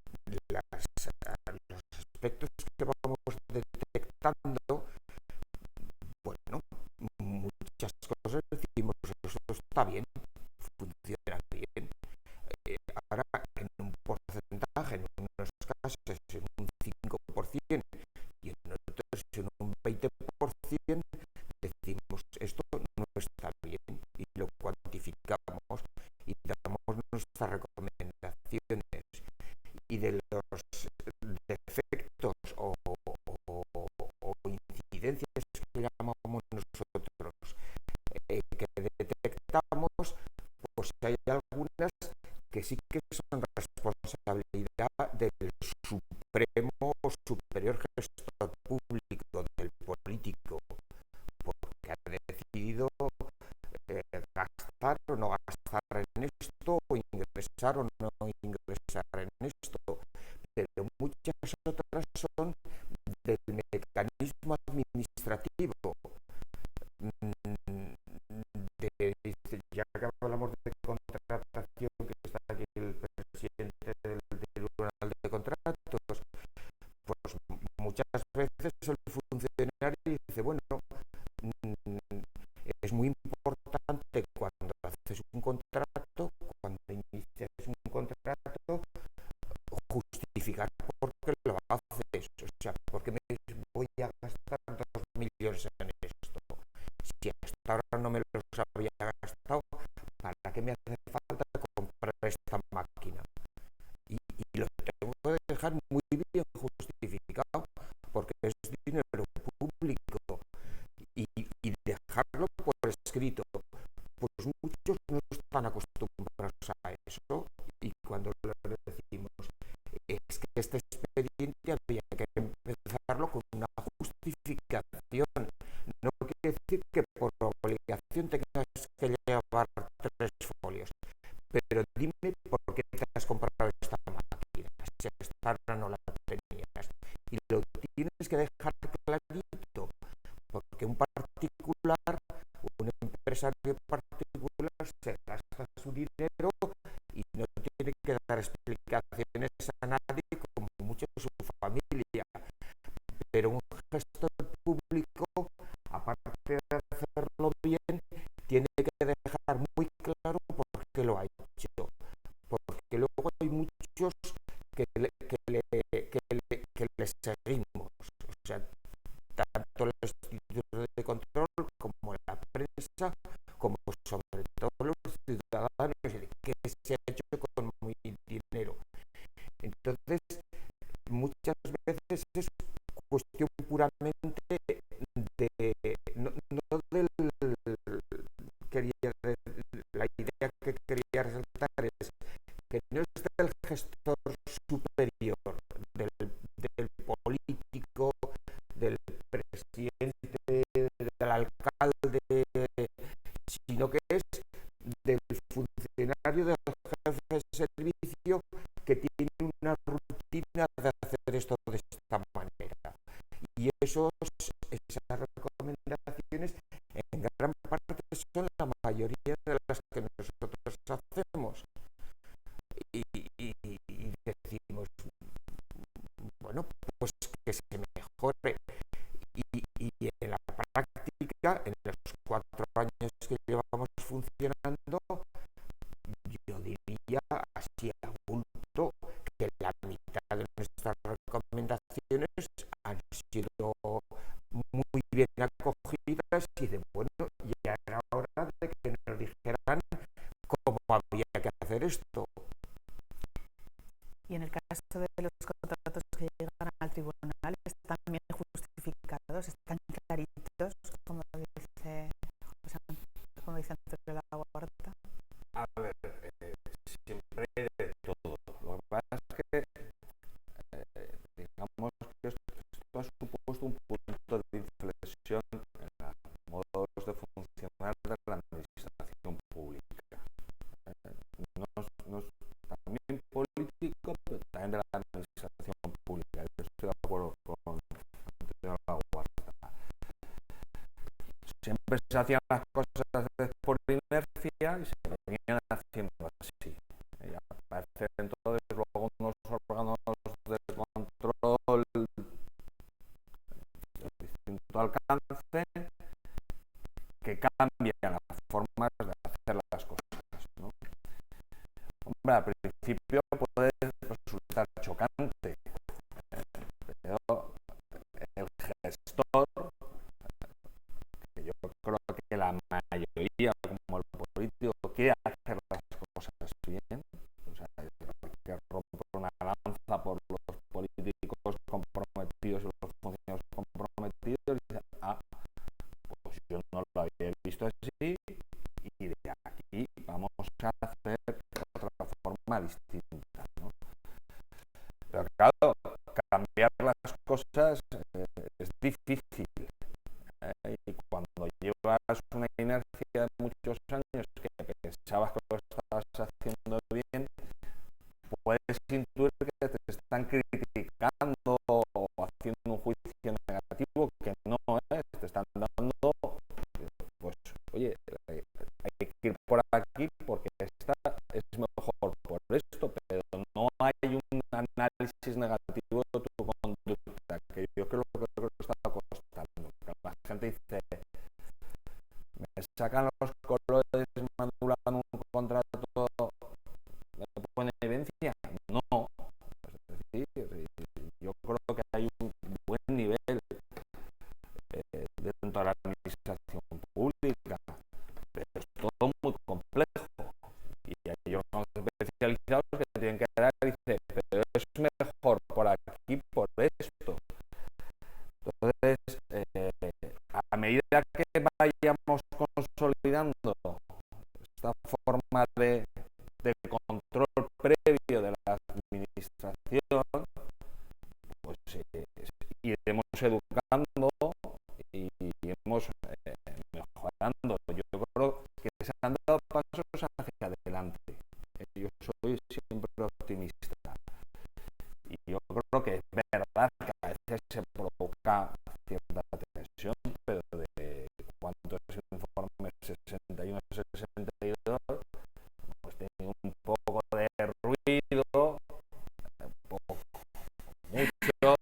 los aspectos que vamos detectando, bueno, muchas cosas decimos, eso está bien, funciona bien. Ahora, en un porcentaje, en unos casos en un 5% y en otros en un 20%, decimos, esto no está bien, y lo cuantificamos y damos nuestras recomendaciones. Y de los defectos o incidencias que llamamos nosotros, que detectamos, pues hay algunas que sí que son responsabilidad del supremo o superior gestor público, del político, porque ha decidido gastar o no gastar en esto, o ingresar o no ingresar en esto, pero muchas otras son del mecanismo administrativo. Ya que hablamos de contratación, que está aquí el presidente del Tribunal de Contratos, pues muchas veces el funcionario dice, bueno, es muy importante cuando haces un contrato, cuando inicias un contrato, justificar por qué lo haces. O sea, ¿por qué me voy a gastar 2 millones en esto? Si hasta ahora no me los había gastado, ¿para qué me hace falta comprar esta máquina? Y lo tengo que dejar muy bien justificado, porque es dinero público, y dejarlo por escrito. Pues muchos no están acostumbrados a eso, y cuando lo decimos, es que este expediente había que empezarlo con una justificación. No quiere decir que por obligación tengas que llevar 3 folios, pero dime por qué te has comprado esta máquina, si hasta ahora no la tenías. Y lo tienes que dejar clarito, porque un particular, un empresario particular, se gasta su dinero y no tiene que dar explicaciones a nadie, como mucho su familia. Pero un gestor público, aparte de hacerlo bien, tiene que dejar muy claro por qué lo ha hecho. Porque luego hay muchos que le seguimos. O sea, tanto los institutos de control como la prensa, como sobre todo los ciudadanos, que se ha hecho con muy dinero. Entonces, muchas veces es cuestión puramente no del la idea que quería resaltar es que no es del gestor superior, del político, del presidente, del alcalde, sino que es del funcionario, del jefe de servicio, que tiene una rutina de hacer esto de esta manera. Y esas recomendaciones en gran parte son la mayoría de las que nosotros hacemos. Y decimos, bueno, pues que se mejore. Y en la práctica, en los 4 años que llevamos funcionando, yo diría así a que hacer esto. Y en el caso de los contratos que llegan al tribunal, están bien justificados, están claritos, como dice Antonio Lahuerta. A ver, siempre hay de todo. Lo que pasa es que, digamos que esto ha supuesto un punto de inflexión en los modos de funcionar de la administración pública. No es también político, pero también de la administración pública. Yo estoy de acuerdo con Antonio Lahuerta. Siempre se hacían las cosas por inercia y se venían haciendo así. Y aparecen entonces luego unos órganos de control de distinto alcance que cambian las formas de hacer las cosas, ¿no? Hombre, al principio puede resultar chocante, pero el gestor, que yo creo que la mayoría, como el político, quiere hacer las cosas bien, o sea, que rompe una lanza por los políticos comprometidos y los funcionarios comprometidos, y dice, pues yo no lo había visto así, y de aquí vamos a hacer de otra forma distinta, ¿no? Pero claro, cambiar las cosas es difícil. Y cuando llevas una inercia de muchos años que pensabas que lo estabas haciendo bien, puedes intuir que te están criticando o haciendo un juicio negativo que no es, te están dando, pues, oye, hay que ir por aquí porque esta es mejor por esto, pero no hay un análisis negativo de tu conducta, que yo creo que está costando. La gente dice, me sacan los colores, me anulan un contrato, ¿me pone evidencia? No. Es decir, yo creo que hay un buen nivel dentro de la administración pública, pero es todo muy complejo. Y hay unos especializados que tienen que dar y dicen, pero es mejor por aquí, por esto. Entonces, a medida que vayamos consolidando esta forma de control previo de la administración, pues iremos educando y iremos mejorando. Yo creo que se han dado pasos hacia adelante. Yo soy siempre optimista. Y yo creo que es verdad que a veces se provoca cierta tensión, pero de cuántos informes 61 62, pues tiene un poco de ruido, poco, mucho,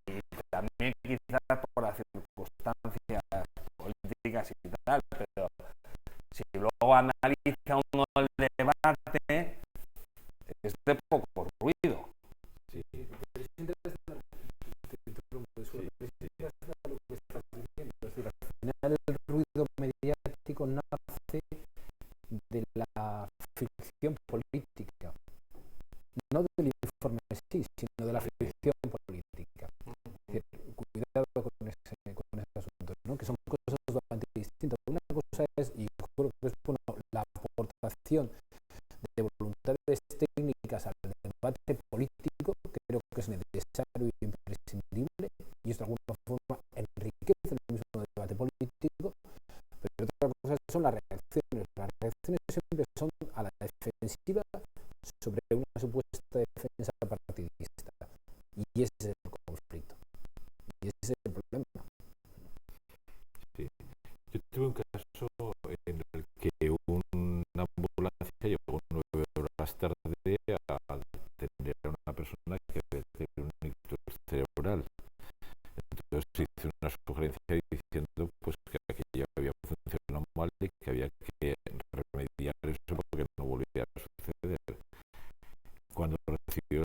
y también quizás por las circunstancias políticas y tal, pero si luego analiza uno el debate, es de poco ruido. Sí, pero es interesante lo que estás diciendo. Es decir, al final el ruido mediático nace de la ficción política, no del informe en sí, sino de la ficción política. Es decir, cuidado con ese asunto, ¿no? Que son cosas bastante distintas. Una cosa es, y creo que es bueno, la aportación de voluntades técnicas al debate político, que creo que es necesario y imprescindible, y esto de alguna forma enriquece el mismo debate político, pero otra cosa son las reacciones. Las reacciones siempre son a la defensiva sobre una supuesta defensa partidista, y ese es el conflicto, y ese es el problema. Sí. Yo tuve un caso en el que una ambulancia llegó 9 horas tarde a atender a una persona que tenía un ictus cerebral. Entonces se hizo una sugerencia diciendo pues que aquello había funcionado mal y que había que remediar eso porque no volvía a suceder. Cuando recibió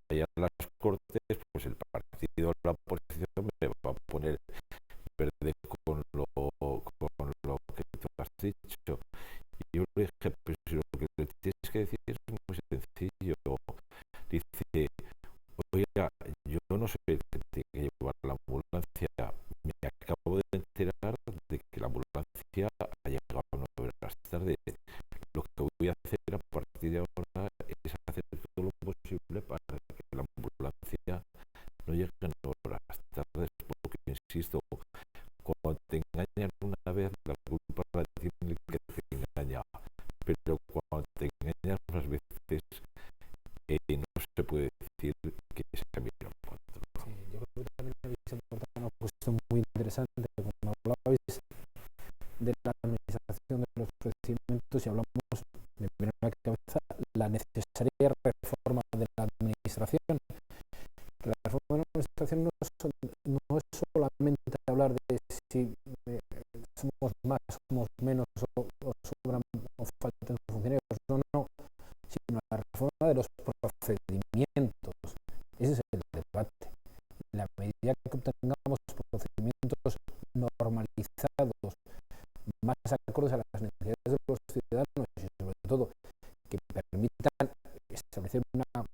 vaya a las Cortes, pues el partido de la oposición me va a poner verde con lo que tú has dicho. Y yo le dije, pues lo que le tienes que decir es muy sencillo. Dice, oiga, yo no soy el que tiene que llevar la ambulancia. Me acabo de enterar de que la ambulancia ha llegado a 9 horas tarde. Lo que voy a hacer a partir de ahora es hacer todo lo posible para que la ambulancia no llegue a 9 horas tarde, porque insisto, cuando te engañan una vez, la culpa la tiene el que te engaña, pero cuando te engañan más veces, no se puede decir que se mira por otro lado. Sí, yo creo que también habéis aportado una cuestión muy interesante cuando hablabais de la administración de los procedimientos y hablamos de primera cabeza la necesaria reforma de la administración. La reforma de la administración no es solamente hablar de si somos más, somos menos o sobran o faltan funcionarios, no, sino la reforma de los procedimientos. Ese es el debate. En la medida que obtengamos procedimientos normalizados, más acordes a las necesidades de los ciudadanos y sobre todo que permitan establecer una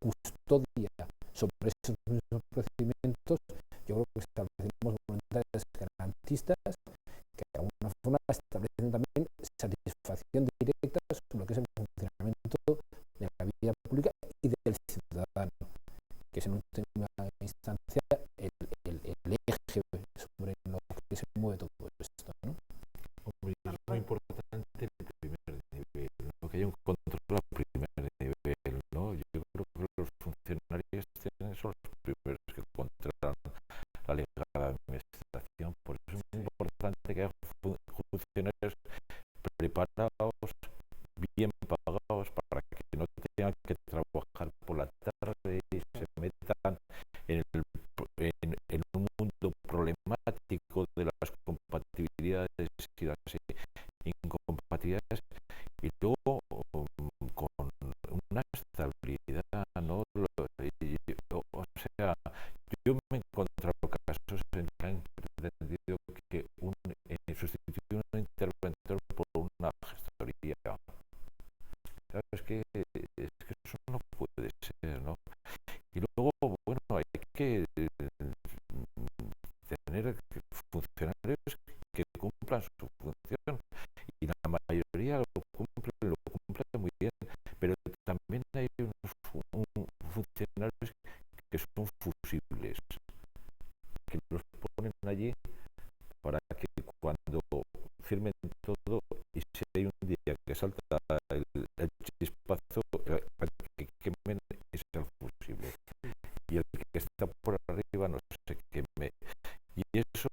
custodia sobre esos mismos procedimientos, yo creo que establecemos voluntades garantistas que de alguna forma establecen también satisfacción directa sobre lo que es el funcionamiento de la vida pública y del ciudadano, que es en última instancia el eje sobre lo que se mueve todo esto, ¿no? Es muy importante el primer nivel, ¿no? Que haya un control al primer nivel, ¿no? Yo creo que los funcionarios son los primeros que controlan la legal administración, por eso es muy importante que haya funcionarios preparados, bien pagados, para que no tengan que trabajar por la tarde y se metan en un mundo problemático de las compatibilidades y las incompatibilidades, y luego con una estabilidad, ¿no? O sea, yo me he encontrado casos en que han pretendido que sustituir un interventor por una gestoría. ¿Sabes qué? Es que eso no puede ser, ¿no? Y luego, bueno, hay que tener funcionarios que cumplan su función, y la mayoría lo cumplen muy bien, pero también hay unos funcionarios que son fusibles, que los ponen allí para que cuando firmen todo, y si hay un día que salta el chispazo, el que quemen es el fusible, y el que está por arriba no se queme. Y eso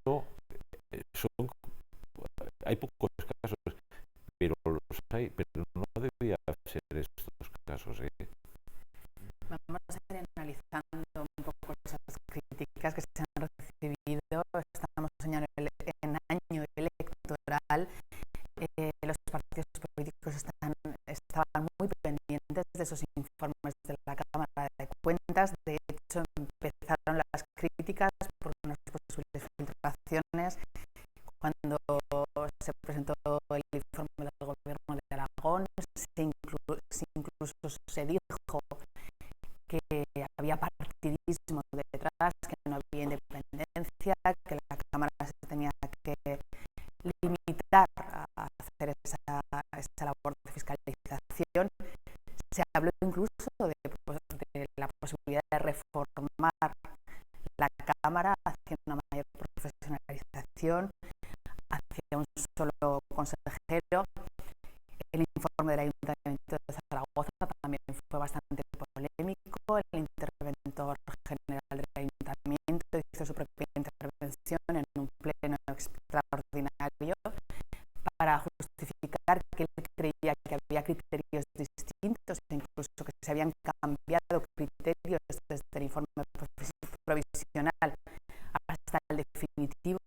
hay pocos casos, pero los hay, pero no debería ser estos casos, ¿eh? Vamos a ir analizando un poco esas críticas que se han recibido. Estamos en año electoral. Los partidos políticos estaban muy pendientes de esos informes de la Cámara de Cuentas. De hecho, empezaron las críticas por unas posibles filtraciones cuando se presentó el informe del Gobierno de Aragón. Incluso se dijo que había partidismo detrás, que no había independencia, que la Cámara se tenía que limitar a hacer esa labor de fiscalización. Se habló incluso de la posibilidad de reformar la Cámara hacia una mayor profesionalización, hacia un solo consejero. El informe del Ayuntamiento de Zaragoza también fue bastante polémico. El interventor general del Ayuntamiento hizo su propia intervención en un pleno extraordinario para justificar que él creía que había criterios distintos, incluso que se habían cambiado criterios desde el informe provisional hasta el definitivo.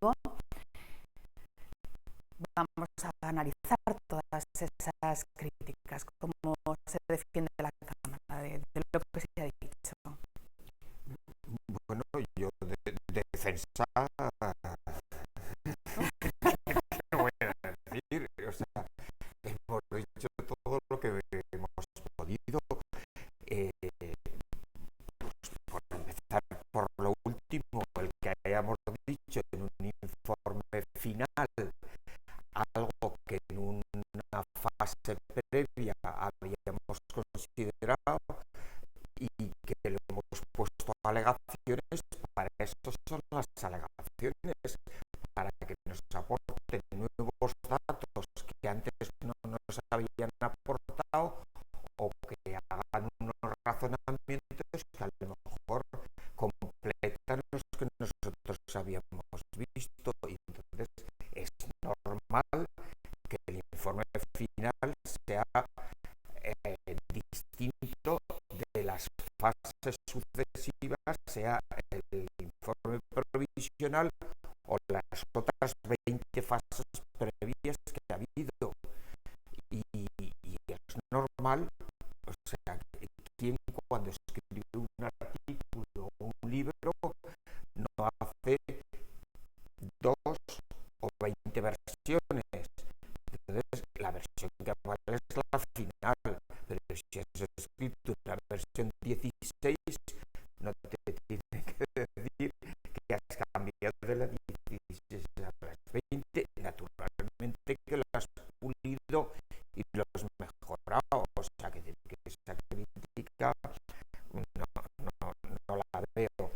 Vamos a analizar todas esas críticas, cómo se defiende la Cámara de lo que se ha dicho. defensa, no voy a decir, o sea, hemos dicho todo lo que hemos podido. Por empezar por lo último, el que hayamos dicho en un informe final, algo que en una fase previa habíamos considerado y que lo hemos puesto a alegaciones. Para eso son las alegaciones, para que nos aporten nuevos datos que antes no nos habían aportado, o que hagan unos razonamientos que a lo mejor completan los que nosotros habíamos visto, y entonces es normal que el informe final sea distinto de las fases sucesivas, sea el informe provisional o las otras 20 fases previas que ha habido. Y es normal, o sea, quien cuando escribe un artículo o un libro no hace 2 o 20 versiones. Entonces, la versión que vale es la final, pero si has escrito una versión 16, no te tiene que decir que has cambiado de la 16 a las 20. Naturalmente que lo has pulido y lo has mejorado, o sea, que esa crítica no la veo.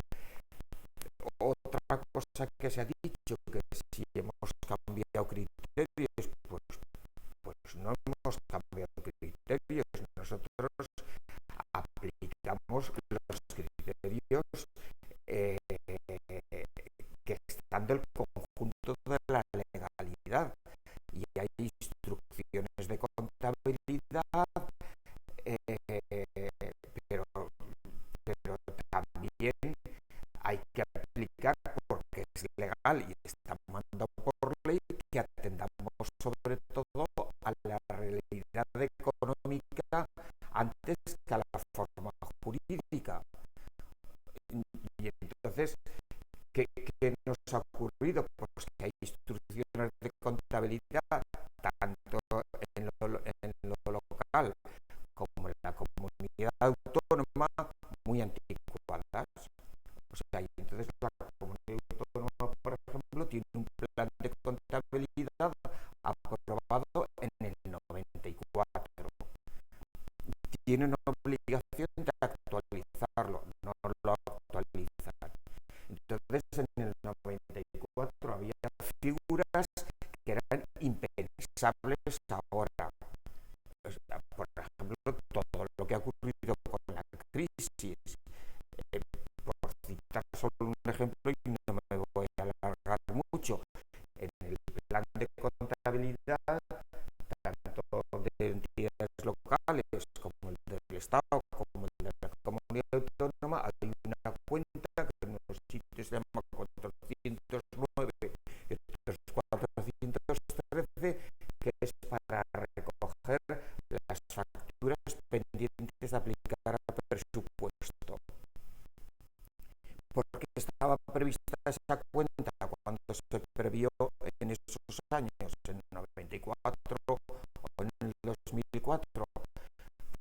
Otra cosa que se ha dicho, que si hemos cambiado criterios, pues no hemos cambiado criterios. Nosotros aplicamos los criterios que están del conjunto de la legalidad, y hay instrucciones de contabilidad, pero también hay que aplicar, porque es legal y está mandado por ley, que atendamos sobre todo a la realidad económica antes que a la forma jurídica. Y entonces, ¿qué nos ha ocurrido? Pues que hay instrucciones de contabilidad tanto en lo local como en la comunidad autónoma muy anticuadas. O sea, y entonces la comunidad autónoma, por ejemplo, tiene un plan de contabilidad aprobado en el 94. Tiene una obligación de actualizarlo, no lo actualizan. Entonces, en el 94 había figuras que eran impensables ahora. O sea, por ejemplo, todo lo que ha ocurrido con la crisis. Por citar solo un ejemplo, y no me voy a alargar mucho, en el plan de contabilidad, tanto de entidades locales como el del Estado, como el de la comunidad autónoma, hay una cuenta que en los sitios se llama 409 y otros 413, que es para recoger las facturas pendientes de aplicar a presupuesto. Porque estaba prevista esa cuenta cuando se previó en esos años, en el 94 o en el 2004,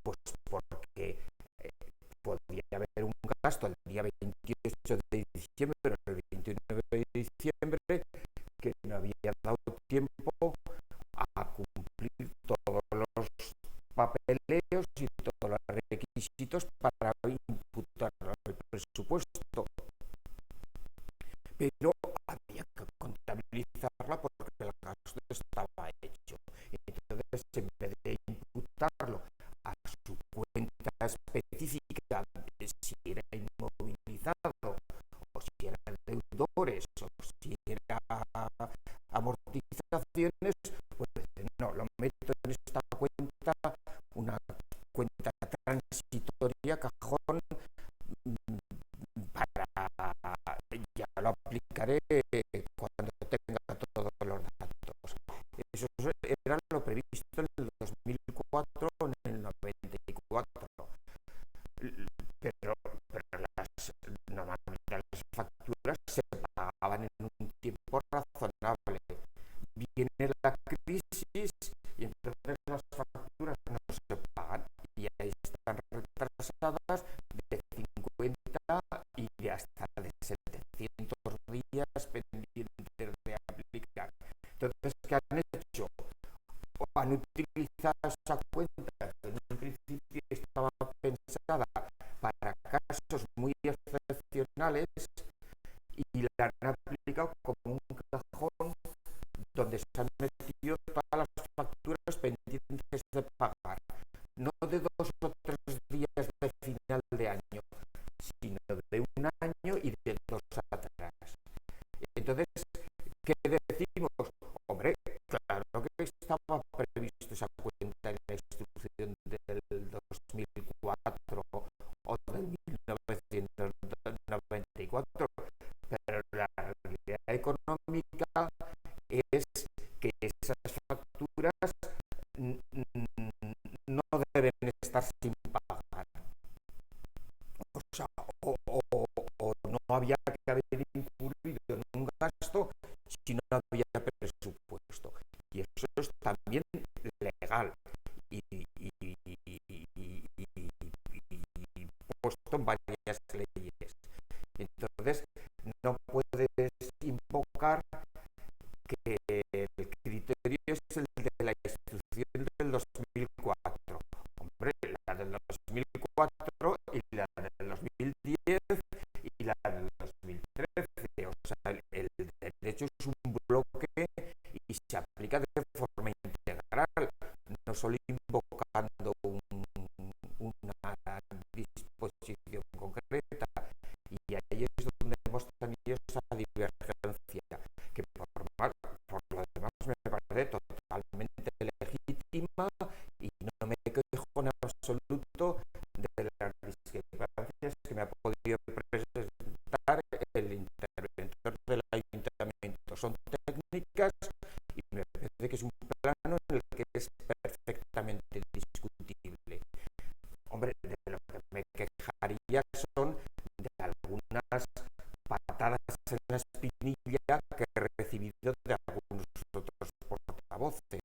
pues porque podía haber un gasto el día 28 de diciembre, pero el 29 de diciembre, que no había dado tiempo a cumplir todos los papeleos y todos los requisitos para imputarlo al presupuesto. Pero había que contabilizarla porque el gasto estaba hecho. Entonces, en vez de imputarlo a su cuenta específica, si era inmovilizado, o si eran deudores, o si era amortizaciones, pues no, lo meto en esta cuenta, una cuenta transitoria, cajón, ya lo aplicaré cuando tenga todos los datos. Eso era lo previsto en el 2004 o en el 94. Pero normalmente las facturas se pagan hasta de 700 días pendientes de aplicar. Entonces, ¿qué han hecho? Han utilizado esa cuenta que en un principio estaba pensada para casos muy excepcionales y la han aplicado como un cajón donde se han metido todas las facturas pendientes de pagar, no de 2 o 3 días de final de año, sino de un año y de 2 atrás. Entonces, ¿qué decimos? Hombre, claro que estaba previsto esa cuenta en la instrucción del 2004 o del 1994, pero la realidad económica es que esas facturas no deben estar sin pagar. O sea, o no había que haber incurrido en un gasto si no había presupuesto. Y eso es también legal y puesto en varias leyes. Entonces, no puedes invocar que el criterio es el de la instrucción del 2004. Hombre, la del 2004 y la del 2010 y la del 2013. O sea, el derecho es un bloque y se aplica de forma integral, no solo invocando una disposición concreta. Y ahí es donde hemos tenido esa divergencia, que por lo demás me parece totalmente legítima y no me quejo en absoluto de las discrepancias que me ha podido presentar el interventor del ayuntamiento. Son técnicas y me parece que es un plano en el que es perfectamente discutible. Hombre, de lo que me quejaría son de algunas patadas en la espinilla que he recibido de algunos otros portavoces,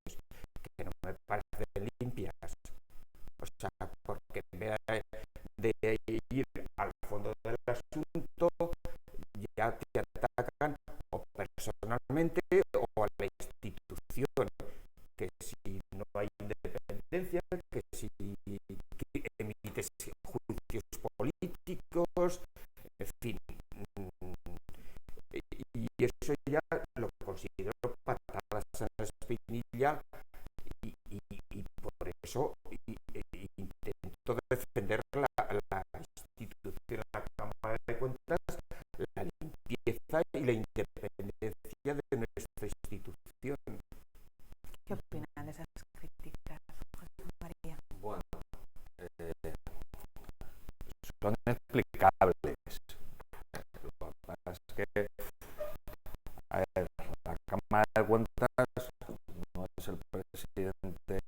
que no me parecen limpias. O sea, porque en vez de ir al fondo del asunto, ya te atacan o personalmente o a la institución, que si no hay independencia, que si emites juicios políticos, en fin. Y eso ya lo considero patadas en la espinilla y por eso intento defender la institución, la Cámara de Cuentas, la limpieza y la independencia de nuestra institución. ¿Qué opinan de esas críticas, José María? Bueno, son explicables. Lo que pasa es que, a ver, la Cámara de Cuentas no es el presidente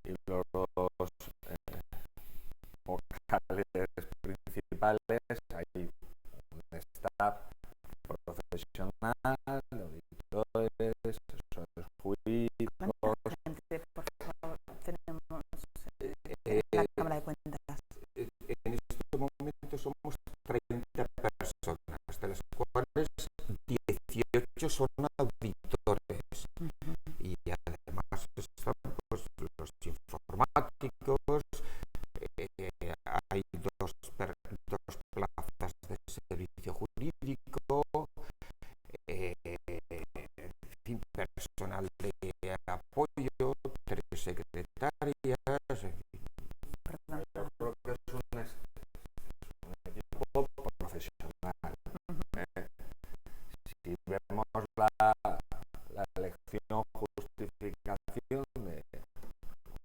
y los vocales principales. Hay un staff profesional, auditores, asesores jurídicos. ¿Cuánta gente, por favor, tenemos en la Cámara de Cuentas? En este momento somos 30 personas, de las cuales 18 son auditores. Y además están pues, los informáticos, hay dos plazas de servicio jurídico, en fin, personal de apoyo, 3 secretarias, en fin. Yo creo que es un equipo profesional. Si vemos la elección justificación de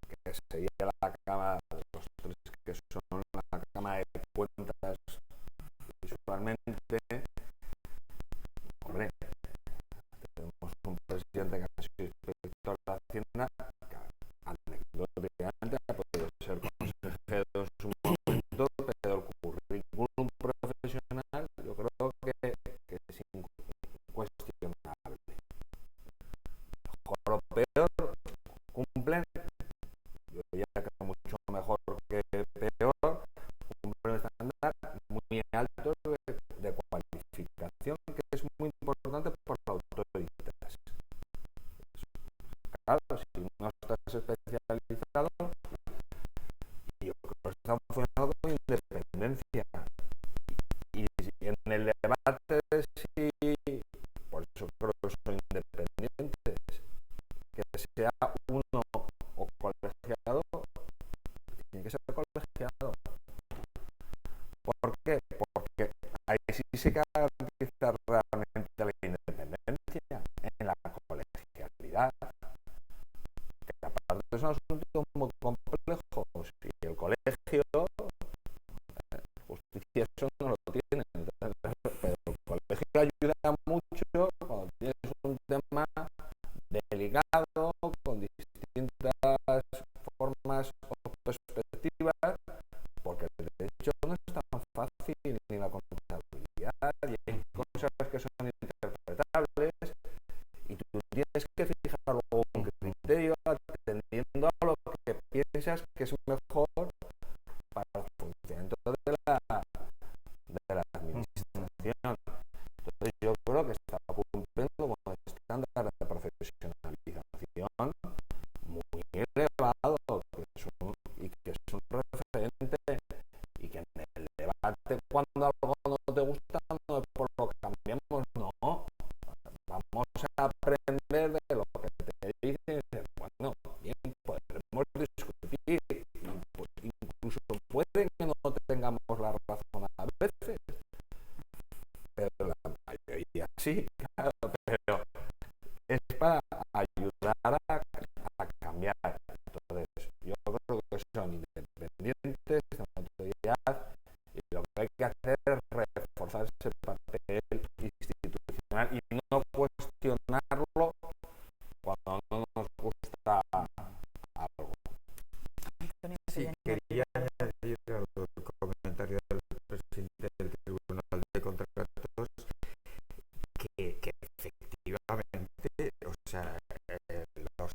que sería la Cámara, los 3 que son la Cámara de Cuentas visualmente, hombre, tenemos un presidente que ha sido inspector de Hacienda, que anecdóticamente ha podido ser consejero en su momento, pero el currículum profesional yo creo que es incuestionable. Mejor o peor, cumplen, yo diría que mucho mejor que peor, cumplen un estándar muy altos qué? Porque ahí sí se garantiza realmente la independencia en la colegialidad. Que aparte son asuntos muy complejos y el colegio, justicia eso no lo tiene. Pero el colegio ayuda mucho cuando tienes un tema delicado, con distintas formas o perspectivas, porque el derecho no es tan fácil ni la contabilidad, y hay cosas que son interpretables y tú tienes que fijar luego un criterio atendiendo a lo que piensas que es mejor para el funcionamiento de la administración. Entonces yo creo que está cumpliendo con el estándar de profesionalización muy elevado, que es un referente, y que en el debate, cuando algo no te gusta, no es por lo que cambiamos, no. Vamos a aprender de lo que te dicen y dices, bueno, bien, podremos discutir, y pues incluso puede que no tengamos la razón a veces, pero la mayoría sí, claro, pero es para ayudar a cambiar. Entonces, yo creo que son independientes de autoridad, y lo que hay que hacer es reforzar ese papel institucional y no cuestionarlo cuando no nos gusta algo. Sí, quería añadir al comentario del presidente del Tribunal de Contratos que efectivamente, o sea, los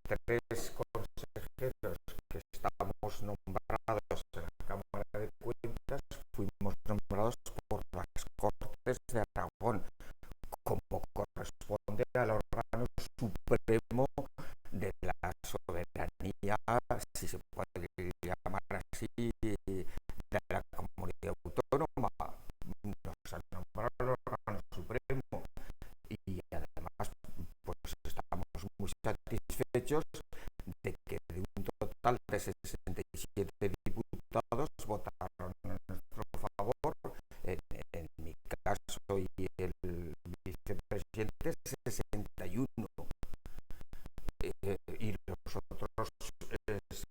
tres consejeros que estamos nombrados en la Cámara de Cuentas fuimos nombrados por las Cortes de Aragón, como corresponde al órgano supremo de la soberanía, si se puede llamar así, de la comunidad autónoma. Nos han nombrado el órgano supremo y además pues estamos muy satisfechos de que de un total de 67 diputados votaron en nuestro favor, en mi caso y el vicepresidente 61, y los otros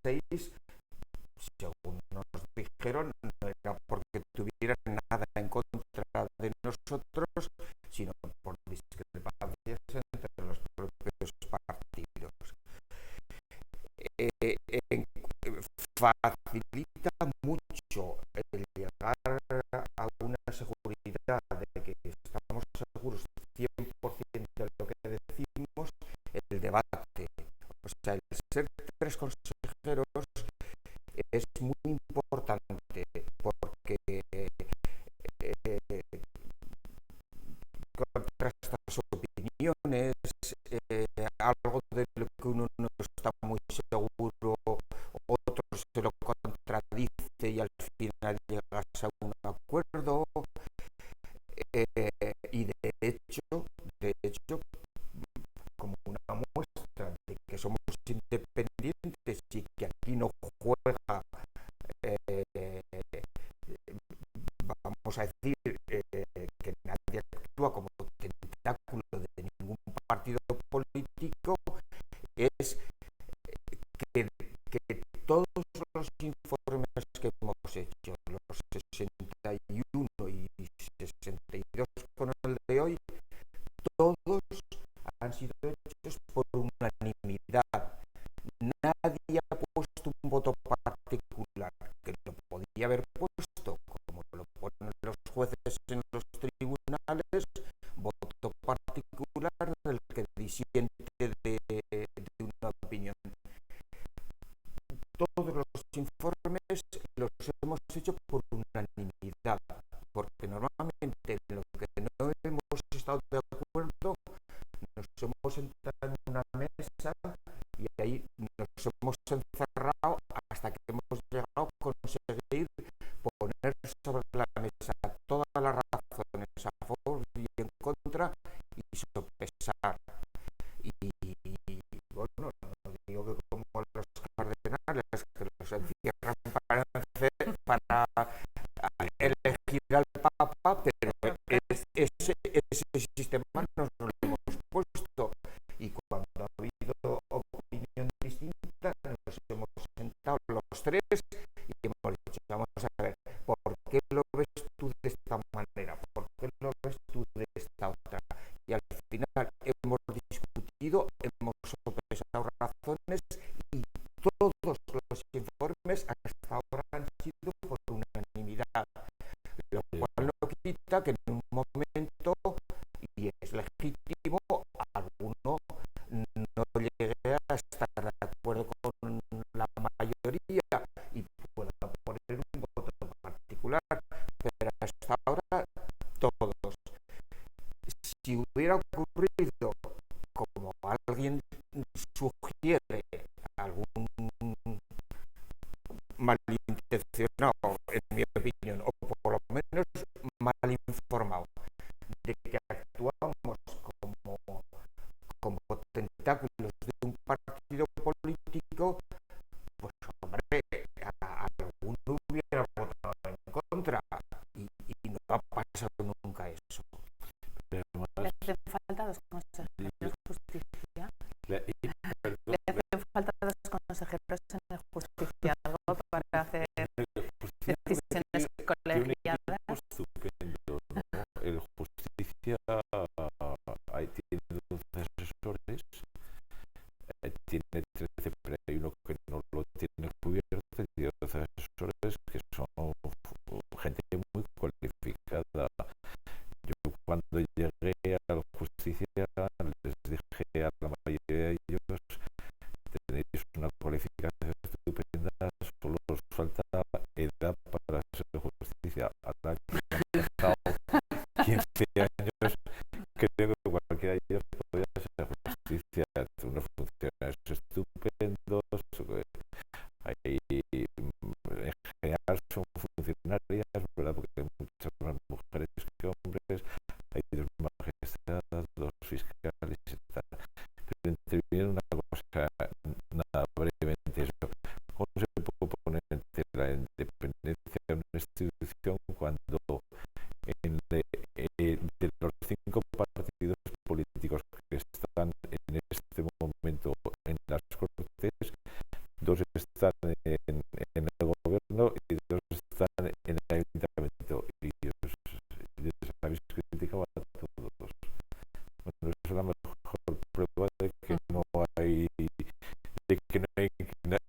6, según nos dijeron, no era porque tuvieran nada en contra de nosotros, sino por discrepancias entre los propios partidos. Facilita mucho el llegar a una seguridad de que estamos seguros 100% de lo que decimos, el debate. O sea, el ser tres consejeros es muy importante porque contrastas opiniones, algo de lo que uno no está muy seguro, otro se lo contradice y al final llegas a un acuerdo, y de hecho, como una muestra de que somos independientes y que aquí no juega, vamos a decir, que nadie actúa como tentáculo de ningún partido político, es que todos los informes que hemos hecho, los 61 y 62 con el de hoy, todos han sido hechos por unanimidad. Nadie ha puesto un voto particular, que lo podía haber puesto, como lo ponen los jueces en los tribunales, voto particular del que disiente de una opinión. Todos los informes los hemos hecho por unanimidad, porque normalmente en lo que no hemos estado de acuerdo nos hemos sentado en una mesa y ahí nos hemos encerrado hasta que hemos llegado a conseguir poner sobre la mesa todas las razones a favor y en contra y sopesar. Y bueno, no digo que como los cardenales que los encierran para elegir al Papa, pero ese sistema nos lo hemos puesto. Y cuando ha habido opinión distinta, nos hemos sentado los tres y hemos dicho, vamos a ver, ¿por qué lo ves tú de esta manera? ¿Por qué lo ves tú de esta otra? Y al final hemos discutido, hemos sopesado razones y todos los informes hasta ahora han sido por unanimidad, lo cual no quita que en un momento, y es legítimo, alguno no llegue a estar de acuerdo con la mayoría y pueda poner un voto particular, pero hasta ahora todos. Si hubiera ocurrido, como alguien sugiere, algún malintencionado, en mi opinión, o por lo menos mal informado, de que actuamos como tentáculos de un partido político, pues hombre, alguno hubiera votado en contra y no ha pasado nunca eso. ¿Le hacen falta dos consejeros en justicia? ¿Le hacen falta dos consejeros en justicia? ¿Algo para hacer decisiones colegiadas? Estupendo, ¿no? El justicia ahí tiene 12 asesores, tiene 13, pero hay uno que no lo tiene cubierto, tiene 12 asesores que son gente muy cualificada. Yo cuando llegué a la justicia les dije a la mayoría de ellos, tenéis una cualificación estupenda, solo os falta edad para ser justicia. Ahora que han pasado 15 años, creo que cualquiera de ellos podría ser justicia. Unos funcionarios estupendos, hay, en general son funcionarias, ¿verdad? Porque hay muchas más mujeres que hombres, hay 2 magistradas, 2 fiscales y tal. Pero interviene una cosa, nada, brevemente eso. ¿Cómo se puede poner en tela la independencia de una institución cuando de los 5 partidos políticos que están en este momento en las Cortes, 2 están en el gobierno y 2 están en el ayuntamiento y les habéis criticado a todos? Bueno, eso es la mejor prueba de que no hay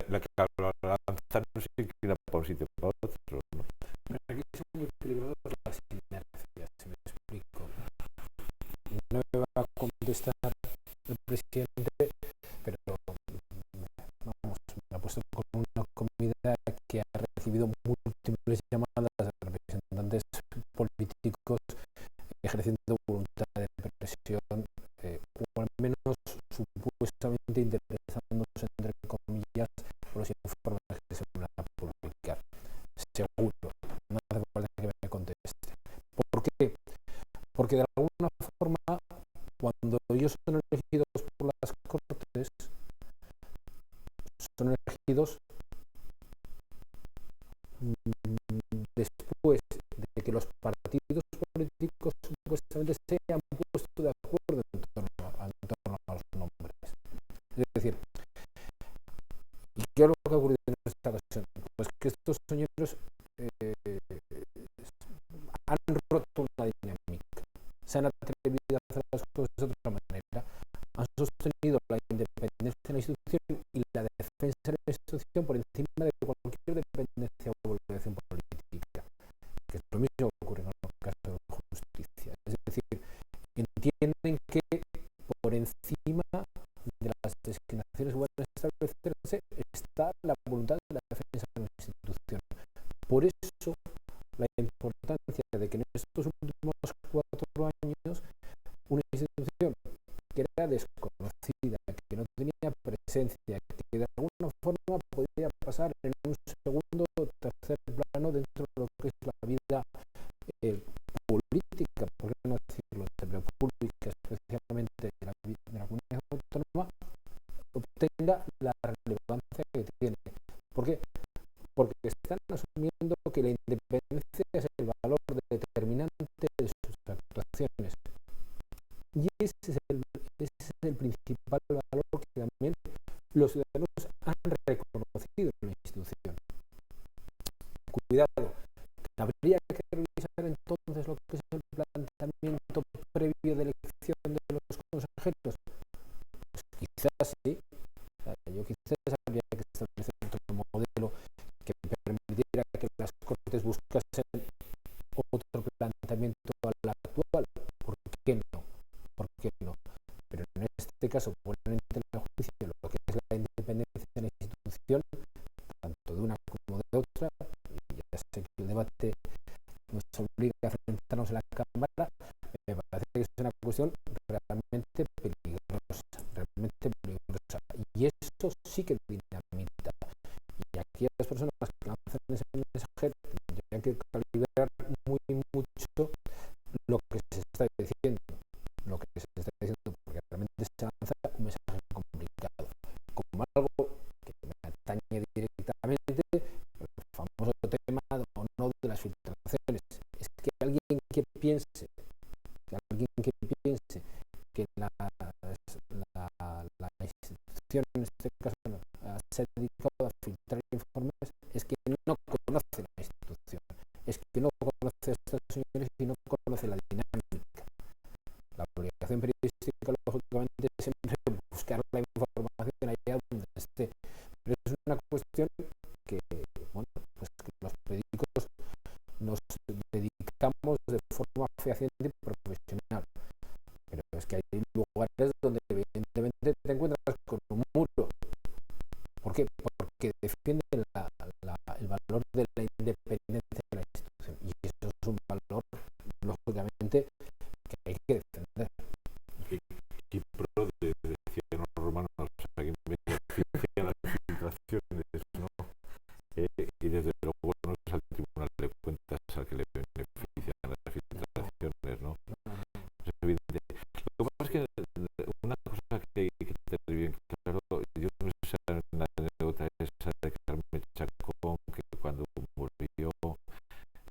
la que avanzar no se inclina para un sitio para otro, ¿no? Aquí son muy peligrosas las inercias, si me explico. No me va a contestar el presidente, pero vamos, me ha puesto con una comida que ha recibido múltiples llamadas de representantes políticos ejerciendo voluntad de presión, o al menos supuestamente interesándose, entre comillas, por los informes que se van a publicar. Seguro, no hace falta que me conteste. ¿Por qué? Porque de alguna forma, cuando ellos son elegidos por las Cortes, son elegidos después de que los partidos políticos supuestamente se hayan puesto de acuerdo en torno a los nombres. Es decir, ¿qué es lo que ha ocurrido en esta ocasión? Pues que estos señores han roto una dinámica, se han atrevido a hacer las cosas de otra manera, han sostenido la independencia de la institución y la defensa de la institución por encima de cualquier dependencia o obligación política, que es lo mismo que ocurre en el caso de la justicia. Es decir, entienden que por encima de las designaciones que van a establecerse está la voluntad de la defensa de la institución. Por eso la importancia de que en estos últimos 4 años una institución que era desconocida, que no tenía presencia, que de alguna forma podía pasar en un segundo o tercer plano dentro de lo que es la vida política, por qué no decirlo, de la pública, especialmente de la comunidad autónoma, obtenga la relevancia que tiene. ¿Por qué? Porque están asumiendo que la independencia es el valor de ese es el principal valor que también los ciudadanos han reconocido en la institución. Cuidado, que habría que revisar entonces lo que es el planteamiento previo de elección de los consejeros. Pues quizás sí. Yo quizás habría que establecer otro modelo que permitiera que las Cortes buscasen otro planteamiento al actual. ¿Por qué no? ¿Por qué no? Pero en este caso, poner en tela de juicio lo que es la independencia de la institución, tanto de una como de otra, y ya sé que el debate nos obliga a enfrentarnos en la Cámara, me parece que es una cuestión realmente peligrosa, y eso sí que dinamita. Y aquí a las personas que lanzan ese mensaje tendrían que calibrar muy mucho lo que se está diciendo, porque realmente se lanza un mensaje complicado, como algo que me atañe directamente, el famoso tema o no de las filtraciones. Es que alguien que piense que la institución, en este caso, se ha dedicado a filtrar informes, es que no conoce la institución, es que no conoce a estos señores y no conoce la dinámica. La obligación periodística, lógicamente, es siempre buscar la información allá donde esté, pero es una cuestión que, bueno, pues que los periódicos nos dedicamos de forma fehaciente y profesional, pero es que hay lugares donde evidentemente te encuentras con un muro. ¿Por qué? Porque defienden el valor de la independencia de la institución, y eso es un valor, lógicamente, que hay que defender. Y pro decían los romanos, aquí me las filtraciones, ¿no? Y desde luego no es al Tribunal de Cuentas al que le benefician las filtraciones, ¿no? Es evidente. Lo que pasa es que una cosa que hay que tener bien claro, yo no sé la anécdota esa de Carmen Chacón, que cuando murió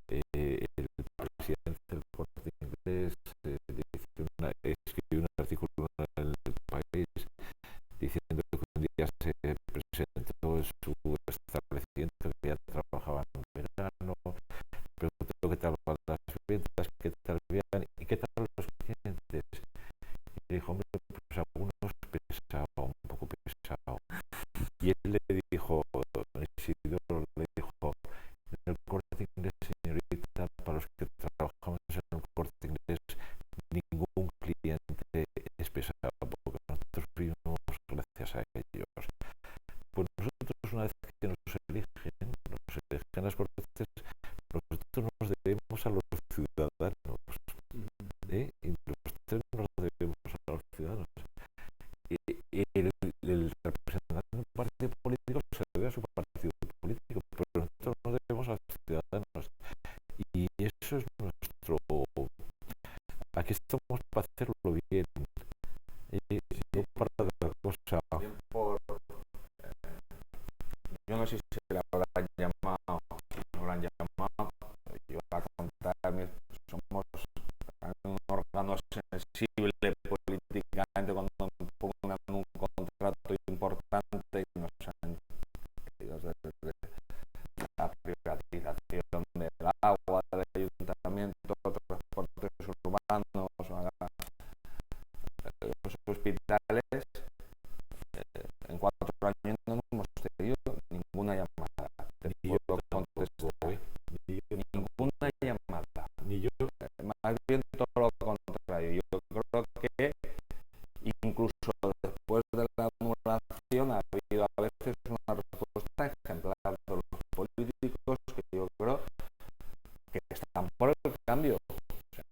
el presidente del Corte Inglés escribió un artículo en El País diciendo que un día se presentó en su establecimiento, que ya trabajaba en verano, preguntó qué tal van las ventas, qué tal bien y qué tal los clientes. Y dijo, hombre, pues algunos pesado, un poco pesado. Y él le dijo, Isidoro le dijo, en el Corte Inglés, señorita, para los que trabajamos en el Corte Inglés, ningún cliente es pesado, porque nosotros vivimos gracias a ellos. Pues nosotros, una vez que nos eligen las Cortes, nosotros nos debemos a los ciudadanos, y nosotros nos debemos a los ciudadanos. El representante de un partido político se debe a su partido político, pero nosotros nos debemos a los ciudadanos, y eso es nuestro. Aquí estamos para hacerlo bien, no para otra cosa. Yo no sé si la habrán llamado, yo a contarme, somos un órgano sensible políticamente cuando pongan un contrato importante y nos han pedido desde la privatización del agua, del ayuntamiento, transportes urbanos, los hospitales. En 4 años no hemos tenido ninguna llamada. Te puedo contestar. Ninguna llamada. Ni yo. Más bien todo lo contrario. Yo creo que incluso después de la anulación ha habido a veces una respuesta ejemplar de los políticos que yo creo que están por el cambio. O sea,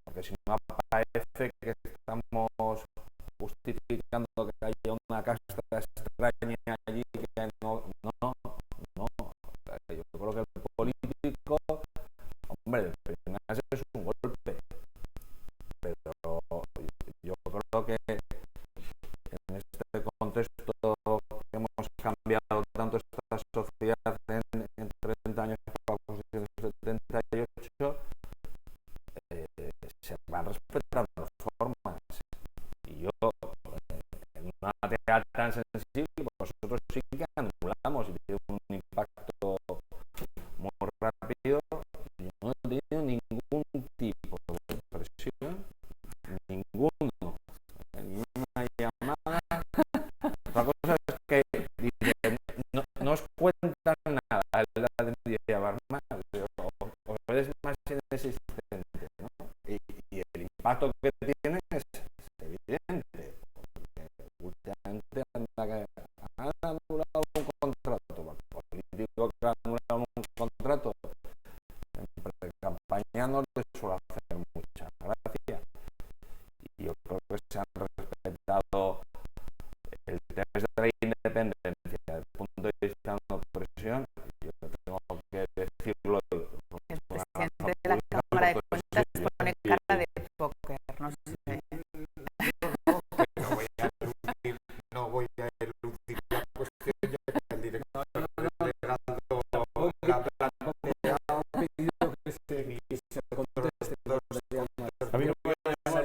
porque si no parece que estamos justificando que haya una casta extraña allí que no. O sea, yo creo que el político, hombre, de primeras es un golpe, pero yo creo que en este contexto que hemos cambiado tanto esta sociedad en 30 años para la Constitución de 78, se van respetando las España no les suele hacer mucha gracia. Y yo creo que se han respetado el test de la independencia desde el punto de vista de la opresión. Yo tengo que decirlo. El presidente de la Cámara de Cuentas pone cara de póker, no sé. No voy a eludir la cuestión, ya que el director delegado ha pedido que se conteste. A mí no me llama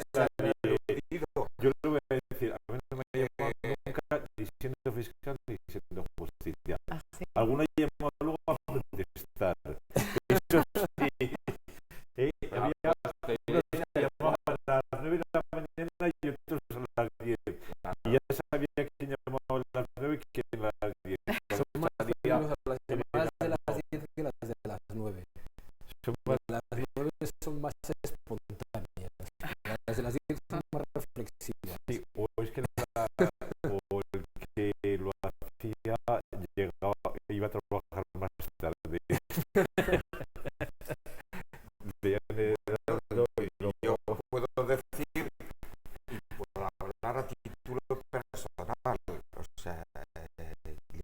yo le voy a decir, a mí no me ha llamado nunca ni siendo fiscal ni siendo justicia. Así. Alguna llamó luego a protestar. Eso sí. Había unos que llamaban a las 9 de la mañana y otros a las 10. Y ya sabía quién llamaba a las 9 y quién a las 10. Son más efectivos a las llamadas de las 10 que las de las 9. Las 9 son más espontáneas. Las de las 10 son más reflexivas. Sí, o es que o el que lo hacía llegaba, iba a trabajar más tarde. yo puedo decir, y puedo hablar a título personal, o sea,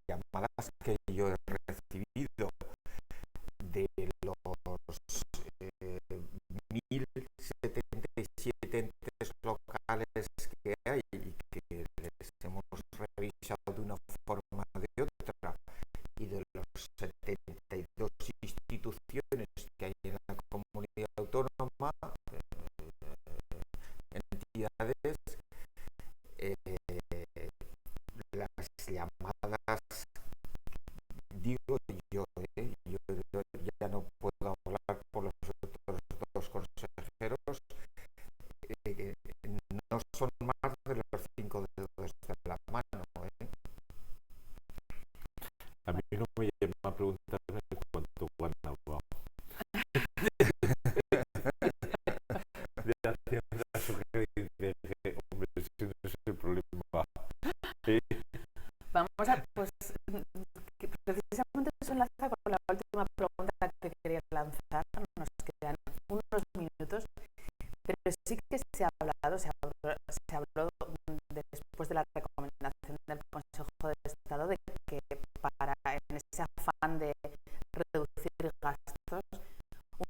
llamadas que yo he recibido de los 1077 entes locales que hay y que les hemos revisado de una forma o de otra, y de los 72 instituciones que hay en la comunidad autónoma, entidades, las llamadas, digo yo ya no puedo hablar por los otros dos consejeros, no son más de los 5 dedos de la mano. A mí no me llama a preguntarme cuánto ganaba. De Hacienda sugerir que, hombre, ese no es el problema. Vamos a, pues, que precisamente eso enlaza con la última pregunta que quería lanzar. Nos quedan unos minutos, pero sí que se habló después de la recomendación del Consejo de Estado de que en ese afán de reducir gastos,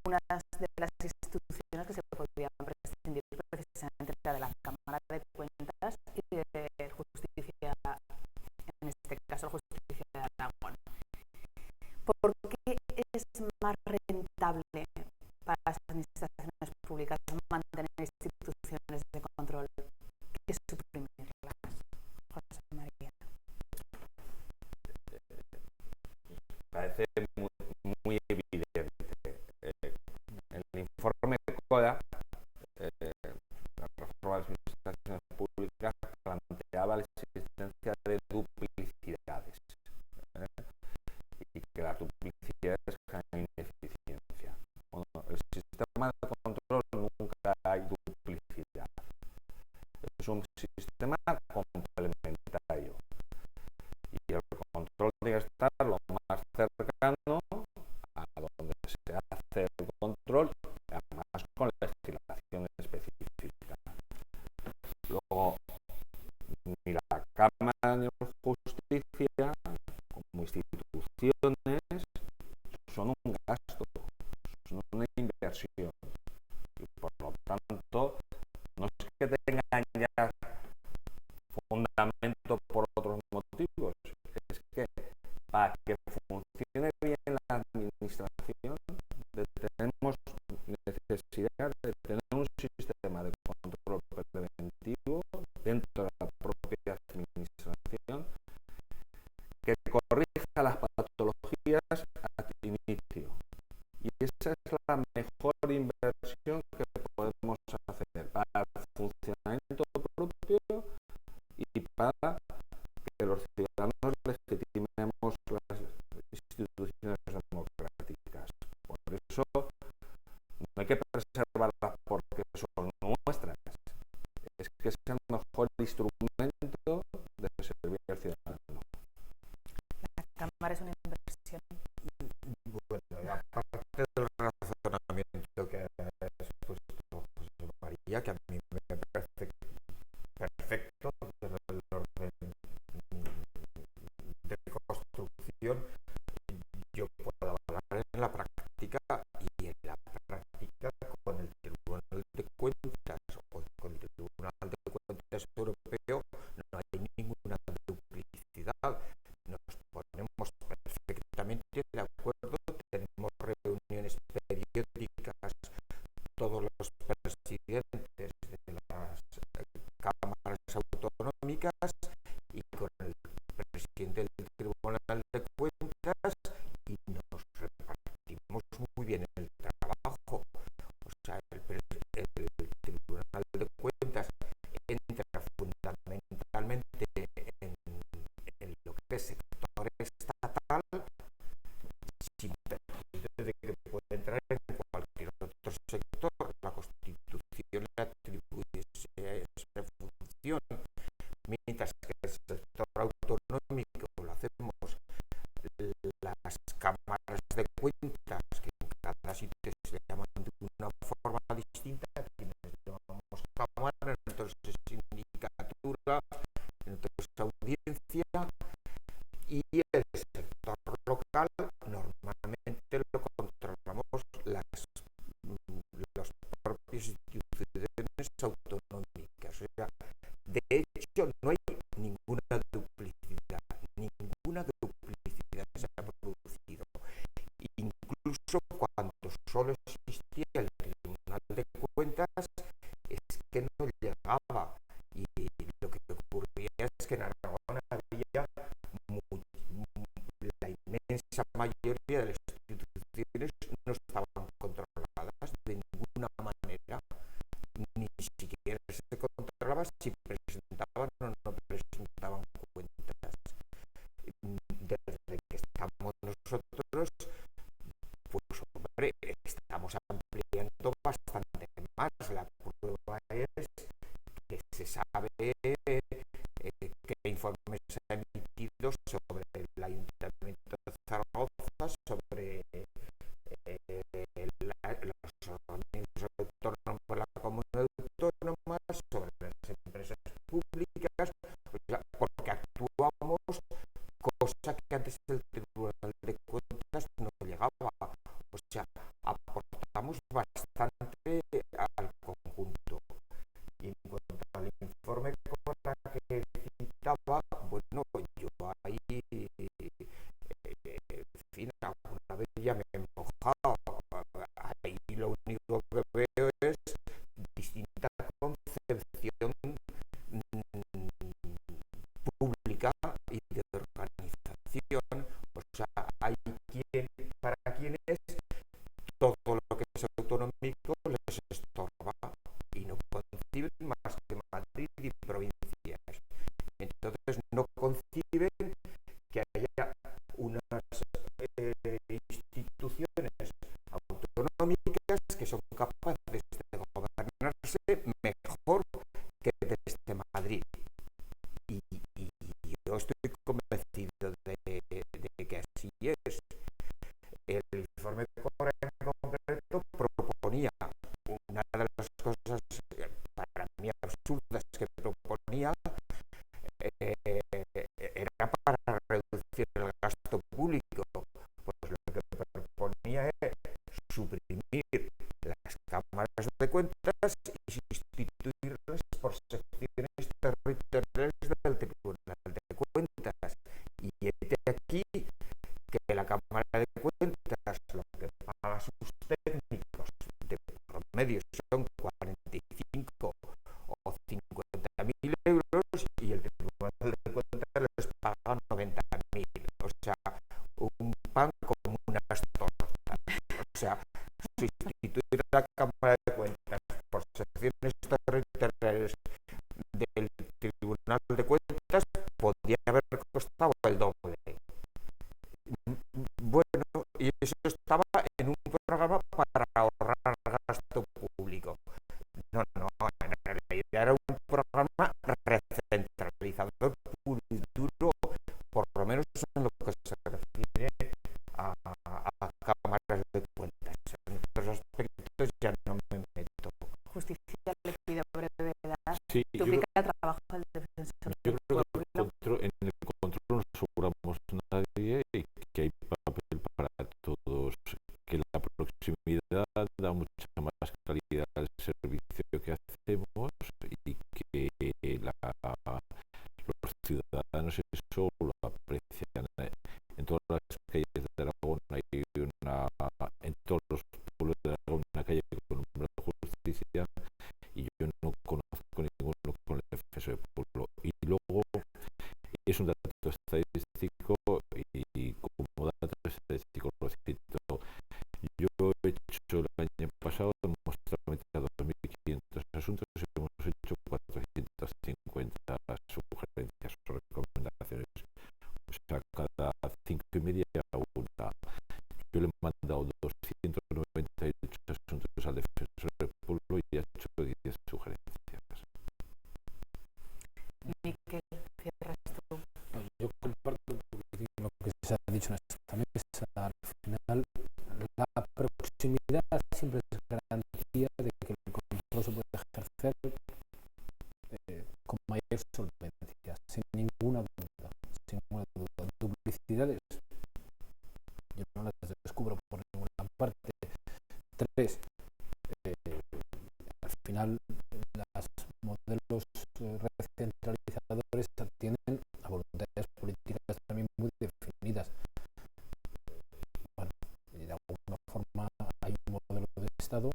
unas de las instituciones que se podrían prescindir precisamente la de la Cámara de Cuentas y de Justicia, en este caso Justicia de Aragón. ¿Por qué es más rentable para las administraciones públicas mantener instituciones de control que suprimirlas? José María. Parece muy evidente. El informe CODA, la reforma de las administraciones públicas, planteaba la existencia de duplicidades y que las duplicidades generan ineficiencia. Bueno, el sistema de control nunca hay duplicidad. Es un sistema complementario y el control tiene que estar lo más cercano a donde se hace el control, además con legislación específica. Luego, ni la Cámara ni la Justicia, como instituciones, son un gasto, son una inversión. Y por lo tanto, no es que tengan ya fundamento por otros motivos, es que para que funcione bien la administración tenemos necesidad de tener un sistema de control preventivo dentro de la propia administración que corrija las patologías a inicio. Y esa es la mejor inversión que podemos hacer para el funcionamiento propio y para que los ciudadanos legitimemos las instituciones democráticas. Por eso no hay que preservarlas porque son nuestras. Es que es el mejor instrumento de servir al ciudadano. La Cámara es una inversión. Bueno, aparte del razonamiento periódicas todos los presidentes de las cámaras autonómicas y con el presidente del Tribunal de Cuentas, y nos repartimos muy bien el trabajo. O sea, el Tribunal de Cuentas entra fundamentalmente en lo que es sector estatal, sin perjuicio de que puede entrar en cualquier otro sector. La Constitución le atribuye esa función, mientras que el sector autonómico lo hacemos las cámaras de cuentas, que en cada sitio se llaman de una forma distinta. Aquí nos llamamos cámara, en otros es sindicatura, en otros es audiencia, y el sector local normalmente lo controlamos las propias instituciones autonómicas. O sea, de hecho, no hay ninguna duplicidad se ha producido. Incluso cuando solo existía el Tribunal de Cuentas, es que no llegaba. Y lo que ocurría es que en Aragón había la inmensa mayoría de las instituciones no estaban controladas de ninguna manera, ni siquiera se controlaba si presentaban o no presentaban cuentas. Desde que estamos nosotros, pues hombre, estamos ampliando bastante más. La prueba es que se sabe qué informes se han emitido sobre el Ayuntamiento de Zaragoza, sobre los organismos autónomos de la comunidad autónoma, sobre las empresas públicas, o sea, porque actuamos, cosa que antes el Tribunal de Cuentas no llegaba. O sea, aportamos bastante al conjunto. Y en cuanto al informe con la que citaba, bueno, yo ahí, en fin, alguna vez ya me he mojado. Ahí lo único que veo es distinta concepción pública y de organización. O sea, hay para quienes todo lo que es autonómico les estorba y no conciben más que Madrid y provincias. Entonces no conciben que haya unas instituciones autonómicas que son capaces de gobernarse mejor que desde Madrid. Y yo estoy convencido de que así es. El informe en concreto proponía una de las cosas para mí absurdas que proponía, era para reducir el gasto público. Pues lo que proponía es suprimir las cámaras de cuentas y sustituirlas por secciones territoriales del Tribunal de Cuentas. Y este aquí que la Cámara de Cuentas lo que paga a sus técnicos de promedio son 45 o 50.000 euros, y el Tribunal de Cuentas les paga 90.000. O sea, un pan como unas tortas. O sea, sustituir la Cámara de Cuentas por secciones territoriales del Tribunal de Cuentas podría haber costado el doble. Bueno, y eso estaba en un programa para ahorrar gasto público. No, en realidad era un programa recentralizador puro y duro, por lo menos en lo que se refiere a cámaras de cuentas. En otros aspectos ya no me meto. Justicia le pido brevedad. Sí, Duplica el trabajo del defensor yo del creo pueblo. que en el control no aseguramos nadie y que hay papel para todos, que la proximidad da mucha más calidad al servicio que hacemos y que los ciudadanos eso lo aprecian. En todas las calles de Aragón hay en todos los pueblos de asuntos hemos hecho 450 sugerencias o recomendaciones. O sea, cada 5,5 una. Yo le he mandado 298 asuntos al defensor del pueblo y ha hecho 10 sugerencias. Miquel, cierras tú. Yo comparto lo que se ha dicho en esta mesa. Al final, la proximidad siempre es garantía de que el control se puede ejercer con mayor solvencia, sin ninguna duda. Duplicidades, yo no las descubro por ninguna parte. 3, al final, los modelos recentralizadores atienden a voluntades políticas también muy definidas. Bueno, y de alguna forma hay un modelo de Estado